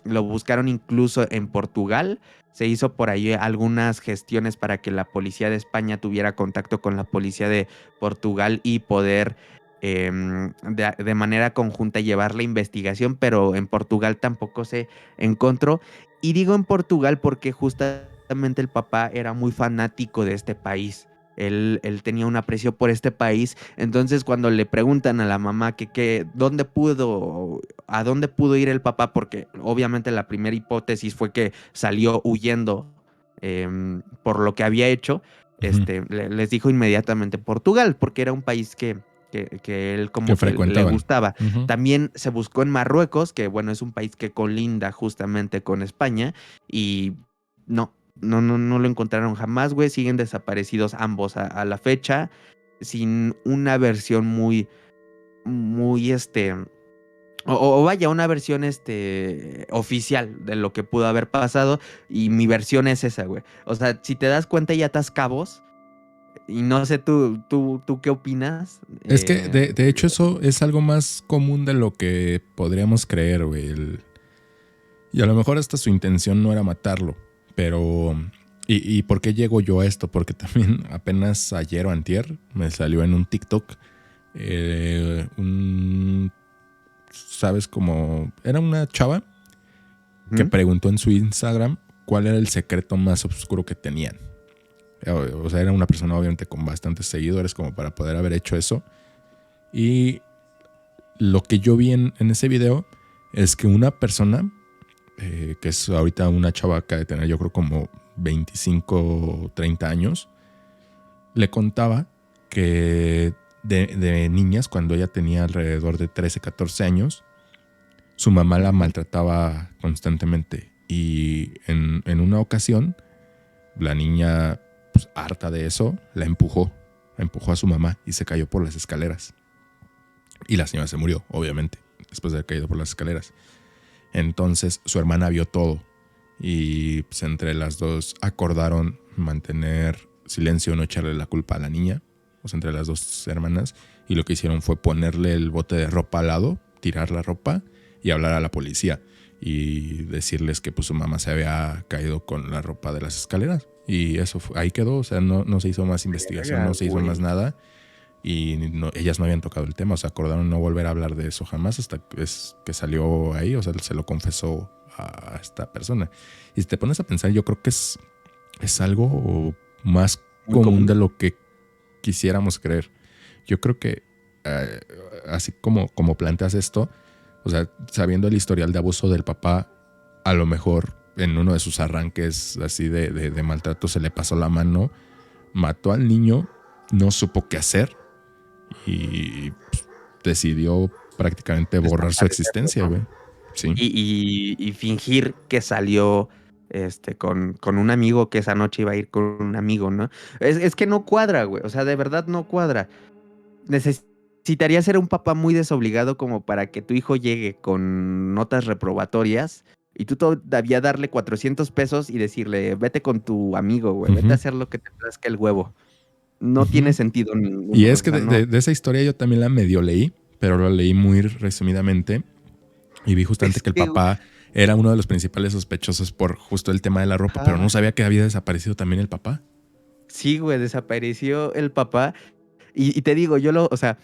lo buscaron incluso en Portugal. Se hizo por ahí algunas gestiones para que la policía de España tuviera contacto con la policía de Portugal y poder de manera conjunta llevar la investigación, pero en Portugal tampoco se encontró. Y digo en Portugal porque justamente el papá era muy fanático de este país. Él tenía un aprecio por este país. Entonces, cuando le preguntan a la mamá a dónde pudo ir el papá, porque obviamente la primera hipótesis fue que salió huyendo por lo que había hecho, les dijo inmediatamente Portugal, porque era un país que él como que le frecuentaban. gustaba. Ujú. También se buscó en Marruecos, que bueno, es un país que colinda justamente con España, y no lo encontraron jamás, güey. Siguen desaparecidos ambos a la fecha, sin una versión muy, muy, o vaya, una versión oficial de lo que pudo haber pasado. Y mi versión es esa, güey. O sea, si te das cuenta, ya atas cabos. Y no sé, ¿tú qué opinas? Es que, de hecho, eso es algo más común de lo que podríamos creer, güey. Y a lo mejor hasta su intención no era matarlo. Pero... ¿Y por qué llego yo a esto? Porque también apenas ayer o antier me salió en un TikTok ¿sabes? Como... Era una chava que preguntó en su Instagram cuál era el secreto más oscuro que tenían. O sea, era una persona obviamente con bastantes seguidores como para poder haber hecho eso. Y lo que yo vi en ese video es que una persona, que es ahorita una chava que ha de tener yo creo como 25 o 30 años, le contaba que de niñas, cuando ella tenía alrededor de 13, 14 años, su mamá la maltrataba constantemente. Y en una ocasión, la niña, pues, harta de eso, la empujó a su mamá y se cayó por las escaleras. Y la señora se murió, obviamente, después de haber caído por las escaleras. Entonces su hermana vio todo y pues, entre las dos acordaron mantener silencio, no echarle la culpa a la niña, o sea, entre las dos hermanas. Y lo que hicieron fue ponerle el bote de ropa al lado, tirar la ropa y hablar a la policía y decirles que pues, su mamá se había caído con la ropa de las escaleras. Y eso ahí quedó, o sea, no se hizo más investigación, no se hizo más nada. Y ellas no habían tocado el tema, o sea, acordaron no volver a hablar de eso jamás hasta que salió ahí, o sea, se lo confesó a esta persona. Y si te pones a pensar, yo creo que es algo más común de lo que quisiéramos creer. Yo creo que así como planteas esto, o sea, sabiendo el historial de abuso del papá, a lo mejor en uno de sus arranques así de maltrato se le pasó la mano, mató al niño, no supo qué hacer y pues, decidió prácticamente borrar su existencia, güey. Sí. Y fingir que salió con un amigo, que esa noche iba a ir con un amigo, ¿no? Es que no cuadra, güey. O sea, de verdad no cuadra. Necesitaría ser un papá muy desobligado como para que tu hijo llegue con notas reprobatorias y tú todavía darle 400 pesos y decirle, vete con tu amigo, güey, vete a hacer lo que te plazca el huevo. No tiene sentido ninguno. Y es que de esa historia yo también la medio leí, pero lo leí muy resumidamente y vi justamente que el papá era uno de los principales sospechosos por justo el tema de la ropa, pero no sabía que había desaparecido también el papá. Sí, güey, desapareció el papá y te digo, o sea,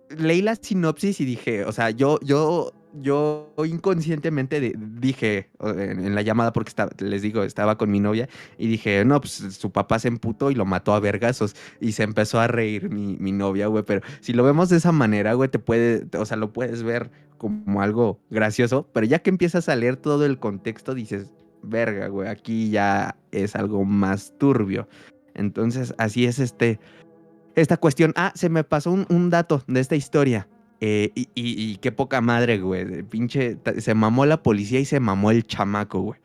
leí la sinopsis y dije, o sea, yo inconscientemente dije en la llamada, porque les digo, estaba con mi novia y dije, no, pues su papá se emputó y lo mató a vergazos y se empezó a reír mi novia, güey, pero si lo vemos de esa manera, güey, o sea, lo puedes ver como algo gracioso, pero ya que empiezas a leer todo el contexto, dices, verga, güey, aquí ya es algo más turbio. Entonces, así es esta cuestión. Se me pasó un dato de esta historia. Y qué poca madre, güey. Pinche, se mamó la policía y se mamó el chamaco, güey.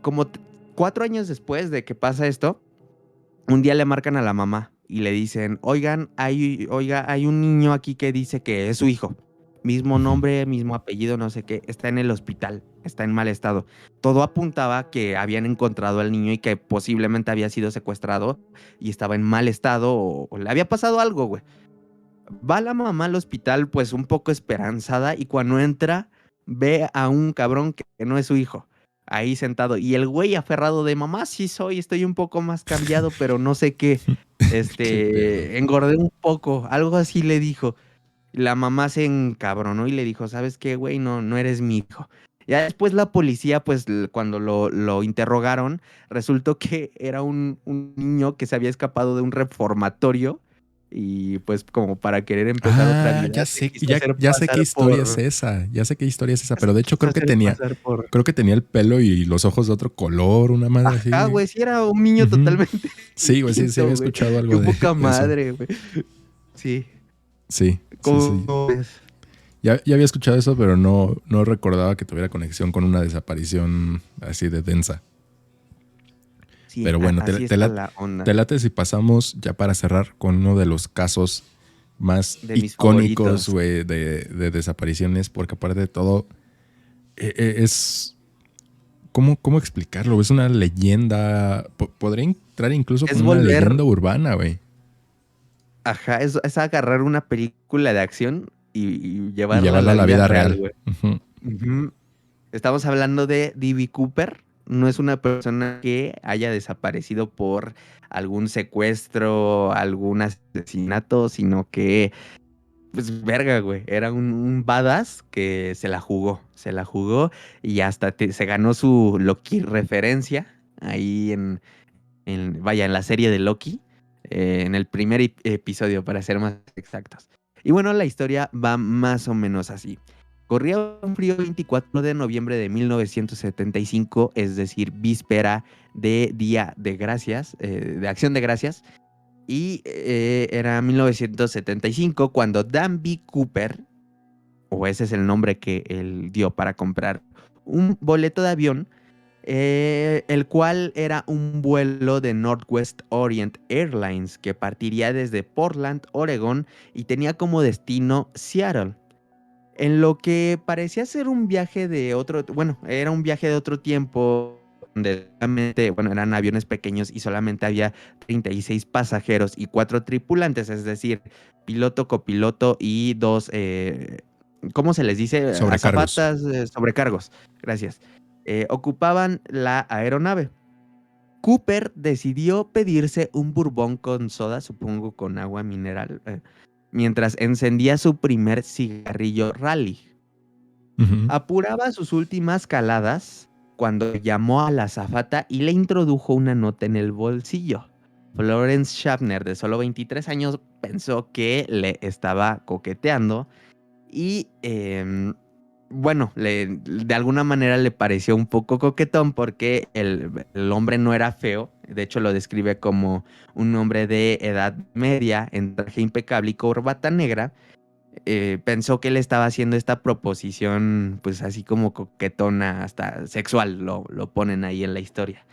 Como 4 años después de que pasa esto, un día le marcan a la mamá y le dicen, oiga, hay un niño aquí que dice que es su hijo. Mismo nombre, mismo apellido, no sé qué. Está en el hospital, está en mal estado. Todo apuntaba que habían encontrado al niño y que posiblemente había sido secuestrado y estaba en mal estado o le había pasado algo, güey. Va la mamá al hospital pues un poco esperanzada y cuando entra ve a un cabrón que no es su hijo. Ahí sentado. Y el güey aferrado de mamá, sí soy, estoy un poco más cambiado, pero no sé qué. Engordé un poco, algo así le dijo. La mamá se encabronó y le dijo, ¿sabes qué, güey? No eres mi hijo. Ya después la policía, pues cuando lo interrogaron, resultó que era un niño que se había escapado de un reformatorio y pues como para querer empezar otra vida. Ya sé qué historia es esa. Ya sé qué historia es esa, pero de hecho creo que tenía el pelo y los ojos de otro color, una madre así. Ah, güey, sí era un niño totalmente. Sí, güey, sí había escuchado algo de eso. Qué poca madre, güey. Sí. Sí. ¿Cómo ves? Ya había escuchado eso, pero no recordaba que tuviera conexión con una desaparición así de densa. Sí, pero bueno, te late si pasamos ya para cerrar con uno de los casos más icónicos, güey, de desapariciones, porque aparte de todo, es... ¿Cómo explicarlo? Es una leyenda, podría entrar incluso como una leyenda urbana, güey. Ajá, es agarrar una película de acción y llevarla a la vida real. Estamos hablando de D.B. Cooper. No es una persona que haya desaparecido por algún secuestro, algún asesinato, sino que pues verga, güey. Era un badass que se la jugó. Se la jugó y hasta se ganó su Loki referencia ahí vaya, en la serie de Loki, en el primer episodio, para ser más exactos. Y bueno, la historia va más o menos así. Corría un frío 24 de noviembre de 1975, es decir, víspera de Día de Gracias, de Acción de Gracias, y era 1975 cuando Danby Cooper, o ese es el nombre que él dio para comprar un boleto de avión, el cual era un vuelo de Northwest Orient Airlines que partiría desde Portland, Oregón, y tenía como destino Seattle. En lo que parecía ser un viaje de otro, bueno, era un viaje de otro tiempo, donde solamente, bueno, eran aviones pequeños y solamente había 36 pasajeros y 4 tripulantes, es decir, piloto, copiloto y 2, ¿cómo se les dice? Sobrecargos. Azafatas, sobrecargos. Gracias. Ocupaban la aeronave. Cooper decidió pedirse un bourbon con soda, supongo con agua mineral, mientras encendía su primer cigarrillo Rally. Ujú. Apuraba sus últimas caladas cuando llamó a la azafata y le introdujo una nota en el bolsillo. Florence Schaffner, de solo 23 años, pensó que le estaba coqueteando y bueno, de alguna manera le pareció un poco coquetón porque el hombre no era feo. De hecho, lo describe como un hombre de edad media, en traje impecable y corbata negra. Pensó que él estaba haciendo esta proposición, pues así como coquetona, hasta sexual, lo ponen ahí en la historia.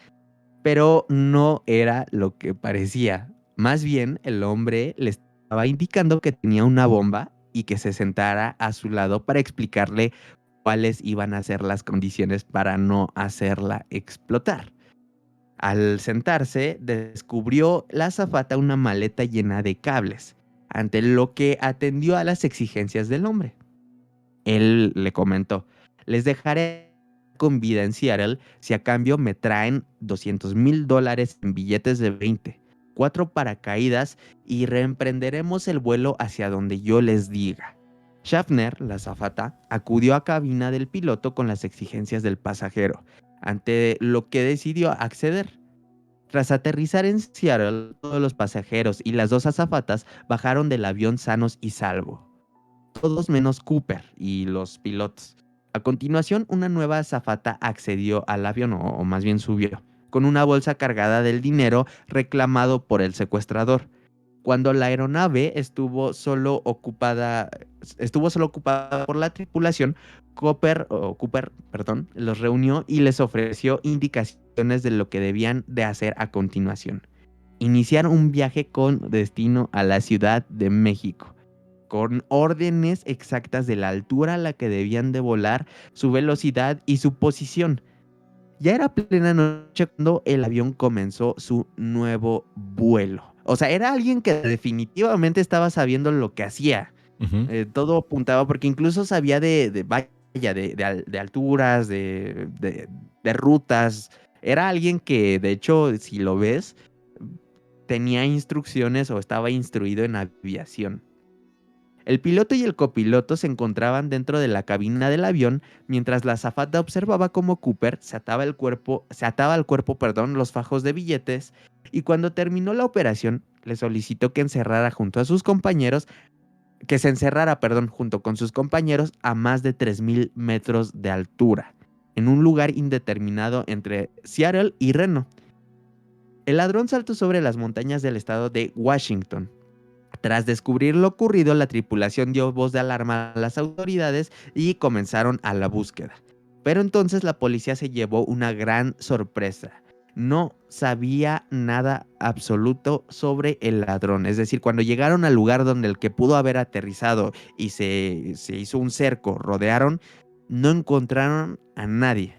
Pero no era lo que parecía. Más bien, el hombre le estaba indicando que tenía una bomba y que se sentara a su lado para explicarle cuáles iban a ser las condiciones para no hacerla explotar. Al sentarse, descubrió la azafata una maleta llena de cables, ante lo que atendió a las exigencias del hombre. Él le comentó: les dejaré con vida en Seattle si a cambio me traen $200,000 en billetes de 20, 4 paracaídas y reemprenderemos el vuelo hacia donde yo les diga. Schaffner, la azafata, acudió a cabina del piloto con las exigencias del pasajero, ante lo que decidió acceder. Tras aterrizar en Seattle, todos los pasajeros y las 2 azafatas bajaron del avión sanos y salvo. Todos menos Cooper y los pilotos. A continuación, una nueva azafata accedió al avión, o más bien subió, con una bolsa cargada del dinero reclamado por el secuestrador. Cuando la aeronave estuvo solo ocupada por la tripulación, Cooper, perdón, los reunió y les ofreció indicaciones de lo que debían de hacer a continuación. Iniciar un viaje con destino a la Ciudad de México, con órdenes exactas de la altura a la que debían de volar, su velocidad y su posición. Ya era plena noche cuando el avión comenzó su nuevo vuelo. O sea, era alguien que definitivamente estaba sabiendo lo que hacía. Ujú. Todo apuntaba, porque incluso sabía de alturas, de rutas. Era alguien que, de hecho, si lo ves, tenía instrucciones o estaba instruido en aviación. El piloto y el copiloto se encontraban dentro de la cabina del avión, mientras la azafata observaba cómo Cooper se ataba al cuerpo, los fajos de billetes, y cuando terminó la operación, le solicitó que se encerrara junto con sus compañeros a más de 3,000 metros de altura, en un lugar indeterminado entre Seattle y Reno. El ladrón saltó sobre las montañas del estado de Washington. Tras descubrir lo ocurrido, la tripulación dio voz de alarma a las autoridades y comenzaron a la búsqueda. Pero entonces la policía se llevó una gran sorpresa. No sabía nada absoluto sobre el ladrón. Es decir, cuando llegaron al lugar donde el que pudo haber aterrizado y se hizo un cerco, rodearon, no encontraron a nadie.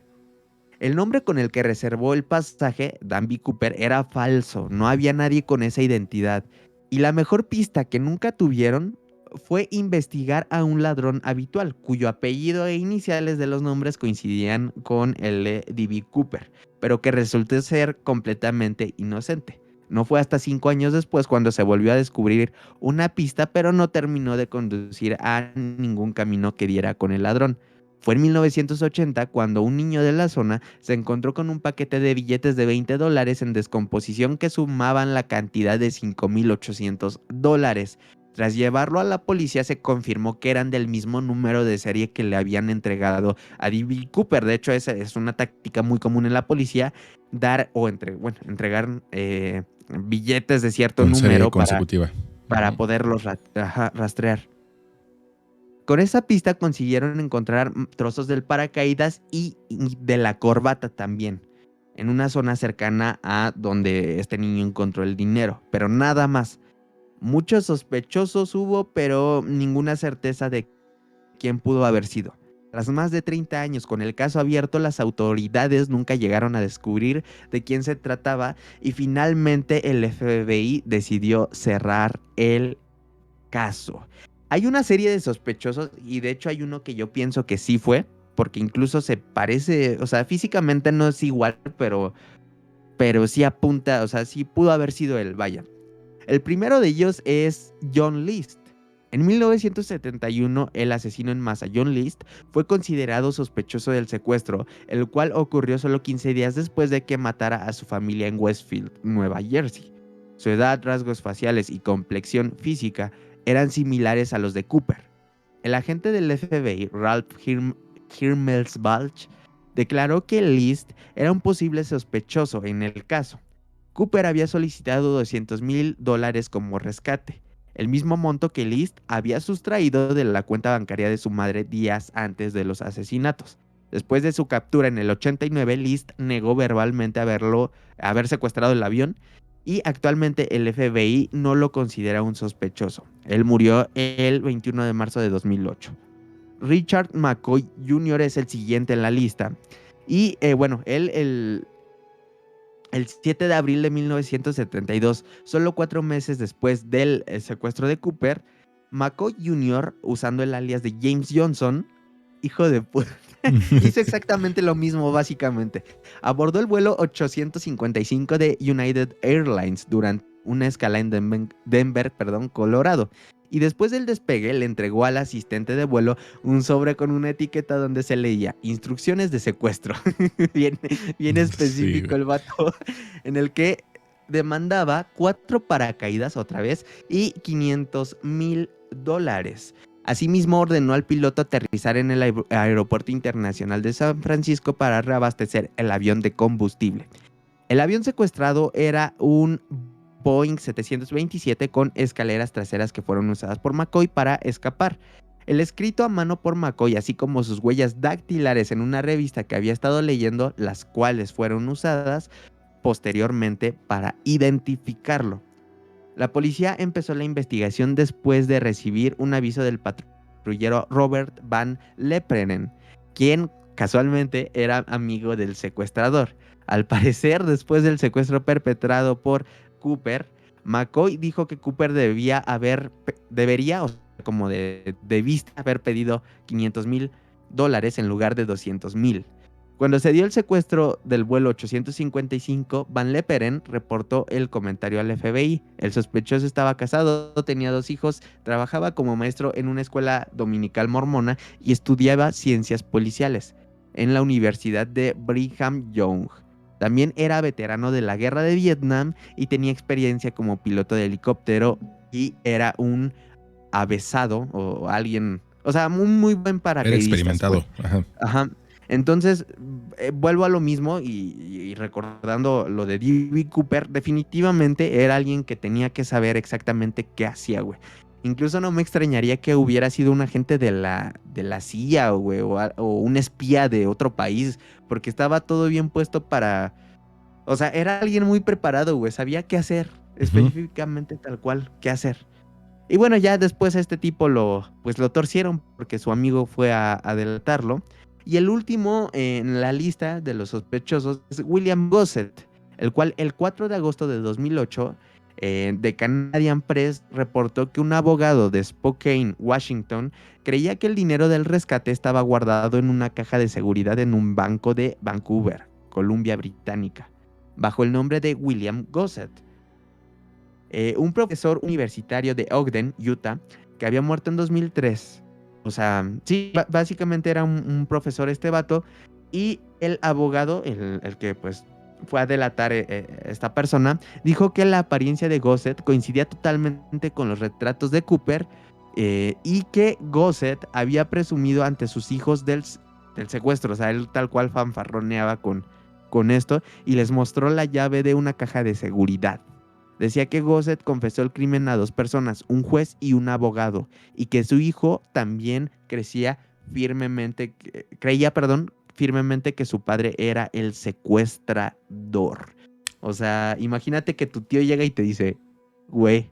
El nombre con el que reservó el pasaje, Danby Cooper, era falso. No había nadie con esa identidad. Y la mejor pista que nunca tuvieron fue investigar a un ladrón habitual, cuyo apellido e iniciales de los nombres coincidían con el de D.B. Cooper, pero que resultó ser completamente inocente. No fue hasta 5 años después cuando se volvió a descubrir una pista, pero no terminó de conducir a ningún camino que diera con el ladrón. Fue en 1980 cuando un niño de la zona se encontró con un paquete de billetes de $20 en descomposición que sumaban la cantidad de $5,800. Tras llevarlo a la policía se confirmó que eran del mismo número de serie que le habían entregado a D.B. Cooper. De hecho, esa es una táctica muy común en la policía, dar o entregar billetes de cierto Con serie número consecutiva. para poderlos rastrear. Con esa pista consiguieron encontrar trozos del paracaídas y de la corbata también, en una zona cercana a donde este niño encontró el dinero, pero nada más. Muchos sospechosos hubo, pero ninguna certeza de quién pudo haber sido. Tras más de 30 años con el caso abierto, las autoridades nunca llegaron a descubrir de quién se trataba y finalmente el FBI decidió cerrar el caso. Hay una serie de sospechosos y de hecho hay uno que yo pienso que sí fue, porque incluso se parece, o sea, físicamente no es igual, pero sí apunta, o sea, sí pudo haber sido él, vaya. El primero de ellos es John List. En 1971, el asesino en masa John List fue considerado sospechoso del secuestro, el cual ocurrió solo 15 días después de que matara a su familia en Westfield, Nueva Jersey. Su edad, rasgos faciales y complexión física eran similares a los de Cooper. El agente del FBI, Ralph Hirmelsbalch, declaró que List era un posible sospechoso en el caso. Cooper había solicitado $200,000 como rescate, el mismo monto que List había sustraído de la cuenta bancaria de su madre días antes de los asesinatos. Después de su captura en el 89, List negó verbalmente haber secuestrado el avión y actualmente el FBI no lo considera un sospechoso. Él murió el 21 de marzo de 2008. Richard McCoy Jr. es el siguiente en la lista. Y él el 7 de abril de 1972, solo 4 meses después del secuestro de Cooper, McCoy Jr., usando el alias de James Johnson, hijo de puta, hizo exactamente lo mismo básicamente. Abordó el vuelo 855 de United Airlines durante una escala en Denver, Colorado. Y después del despegue le entregó al asistente de vuelo un sobre con una etiqueta donde se leía instrucciones de secuestro. bien específico Sí, el vato, en el que demandaba 4 paracaídas otra vez y $500,000. Asimismo, ordenó al piloto aterrizar en el Aeropuerto Internacional de San Francisco para reabastecer el avión de combustible. El avión secuestrado era un Boeing 727 con escaleras traseras que fueron usadas por McCoy para escapar. El escrito a mano por McCoy, así como sus huellas dactilares en una revista que había estado leyendo, las cuales fueron usadas posteriormente para identificarlo. La policía empezó la investigación después de recibir un aviso del patrullero Robert Van Leperen, quien casualmente era amigo del secuestrador. Al parecer, después del secuestro perpetrado por Cooper, McCoy dijo que Cooper debía, o sea, como debiste haber pedido $500,000 en lugar de $200,000. Cuando se dio el secuestro del vuelo 855, Van Leperen reportó el comentario al FBI. El sospechoso estaba casado, tenía 2 hijos, trabajaba como maestro en una escuela dominical mormona y estudiaba ciencias policiales en la Universidad de Brigham Young. También era veterano de la guerra de Vietnam y tenía experiencia como piloto de helicóptero y era un avesado o alguien, o sea, muy buen era paracaidista. experimentado. Ajá. Entonces, vuelvo a lo mismo y recordando lo de D.B. Cooper, definitivamente era alguien que tenía que saber exactamente qué hacía, güey. Incluso no me extrañaría que hubiera sido un agente de la CIA, güey, o un espía de otro país, porque estaba todo bien puesto para... O sea, era alguien muy preparado, güey, sabía qué hacer, específicamente tal cual, qué hacer. Y bueno, ya después a este tipo lo torcieron porque su amigo fue a delatarlo. Y el último en la lista de los sospechosos es William Gossett, el cual el 4 de agosto de 2008, The Canadian Press reportó que un abogado de Spokane, Washington, creía que el dinero del rescate estaba guardado en una caja de seguridad en un banco de Vancouver, Columbia Británica, bajo el nombre de William Gossett. un profesor universitario de Ogden, Utah, que había muerto en 2003. O sea, sí, básicamente era un profesor este vato. Y el abogado, el que pues fue a delatar esta persona, dijo que la apariencia de Gossett coincidía totalmente con los retratos de Cooper, y que Gossett había presumido ante sus hijos del secuestro. O sea, él tal cual fanfarroneaba con esto y les mostró la llave de una caja de seguridad. Decía que Gossett confesó el crimen a 2 personas, un juez y un abogado, y que su hijo también creía firmemente que su padre era el secuestrador. O sea, imagínate que tu tío llega y te dice, güey,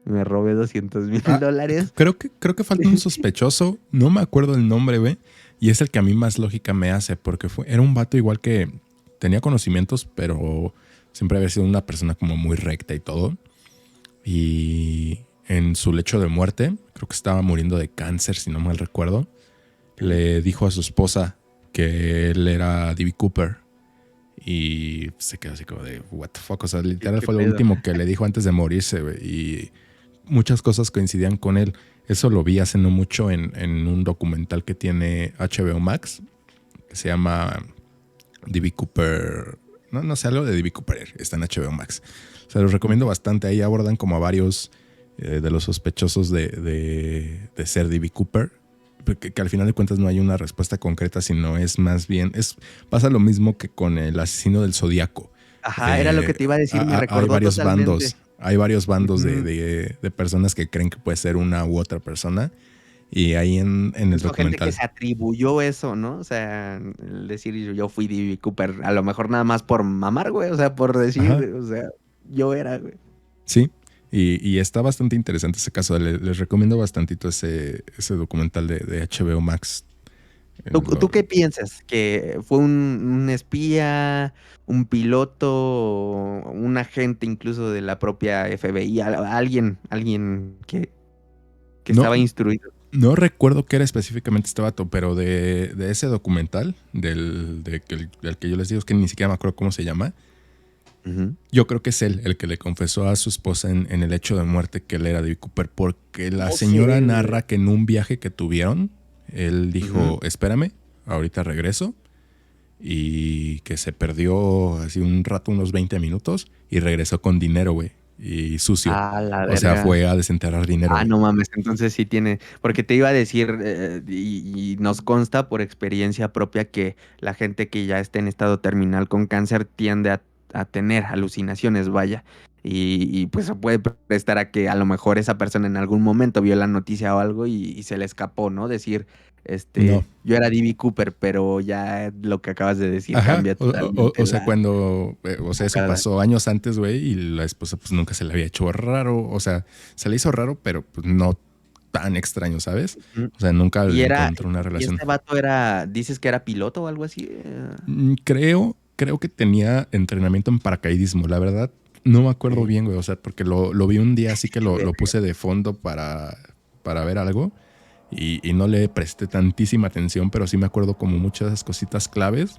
me robé $200,000. Creo que falta un sospechoso, no me acuerdo el nombre, güey, y es el que a mí más lógica me hace, porque era un vato igual que tenía conocimientos, pero siempre había sido una persona como muy recta y todo. Y en su lecho de muerte, creo que estaba muriendo de cáncer, si no mal recuerdo, le dijo a su esposa que él era D.B. Cooper. Y se quedó así como de, what the fuck. O sea, literal fue lo último que le dijo antes de morirse, güey. Y muchas cosas coincidían con él. Eso lo vi hace no mucho en un documental que tiene HBO Max, que se llama D.B. Cooper. No sé, algo de D.B. Cooper. Está en HBO Max. O sea, los recomiendo bastante. Ahí abordan como a varios de los sospechosos de ser D.B. Cooper. Que al final de cuentas no hay una respuesta concreta, sino es más bien... pasa lo mismo que con el asesino del Zodíaco. Ajá, era lo que te iba a decir. Me recordó hay varios totalmente. bandos. Hay varios bandos de personas que creen que puede ser una u otra persona. Y ahí en el documental... gente que se atribuyó eso, ¿no? O sea, el decir yo fui D.B. Cooper, a lo mejor nada más por mamar, güey. O sea, por decir, o sea, yo era, güey. Sí. Y está bastante interesante ese caso. Les recomiendo bastantito ese documental de HBO Max. ¿Tú qué piensas? ¿Que fue un espía, un piloto, un agente incluso de la propia FBI? ¿Alguien que estaba instruido? No recuerdo qué era específicamente este vato, pero de ese documental, del que yo les digo, es que ni siquiera me acuerdo cómo se llama. Yo creo que es él el que le confesó a su esposa en el hecho de muerte que él era D.B. Cooper, porque la señora narra que en un viaje que tuvieron, él dijo, espérame, ahorita regreso, y que se perdió así un rato, unos 20 minutos, y regresó con dinero, güey, y sucio. O sea, fue a desenterrar dinero. No mames, entonces sí tiene, porque te iba a decir, y nos consta por experiencia propia que la gente que ya está en estado terminal con cáncer tiende a tener alucinaciones, vaya. Y pues se puede prestar a que a lo mejor esa persona en algún momento vio la noticia o algo y se le escapó, ¿no? Decir, yo era D.B. Cooper, pero ya lo que acabas de decir cambia totalmente. O sea, eso pasó años antes, güey, y la esposa pues nunca se le había hecho raro. O sea, se le hizo raro, pero pues no tan extraño, ¿sabes? O sea, nunca le encontró una relación. ¿Y este vato dices que era piloto o algo así? Creo que tenía entrenamiento en paracaidismo, la verdad. No me acuerdo bien, güey. O sea, porque lo vi un día así que lo puse de fondo para ver algo. Y no le presté tantísima atención, pero sí me acuerdo como muchas cositas claves.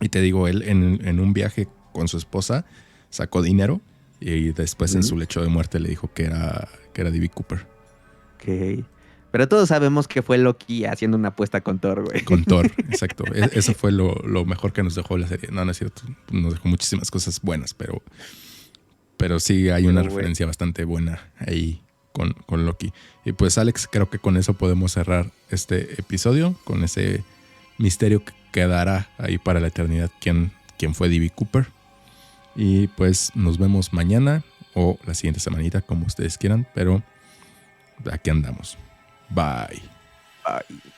Y te digo, él en un viaje con su esposa sacó dinero. Y después en su lecho de muerte le dijo que era D.B. Cooper. Ok. Pero todos sabemos que fue Loki haciendo una apuesta con Thor, güey. Con Thor, exacto. Eso fue lo mejor que nos dejó la serie. No es cierto. Nos dejó muchísimas cosas buenas, pero sí hay una referencia bastante buena ahí con Loki. Y pues, Alex, creo que con eso podemos cerrar este episodio, con ese misterio que quedará ahí para la eternidad quién fue D.B. Cooper. Y pues nos vemos mañana o la siguiente semanita, como ustedes quieran, pero aquí andamos. Bye. Bye.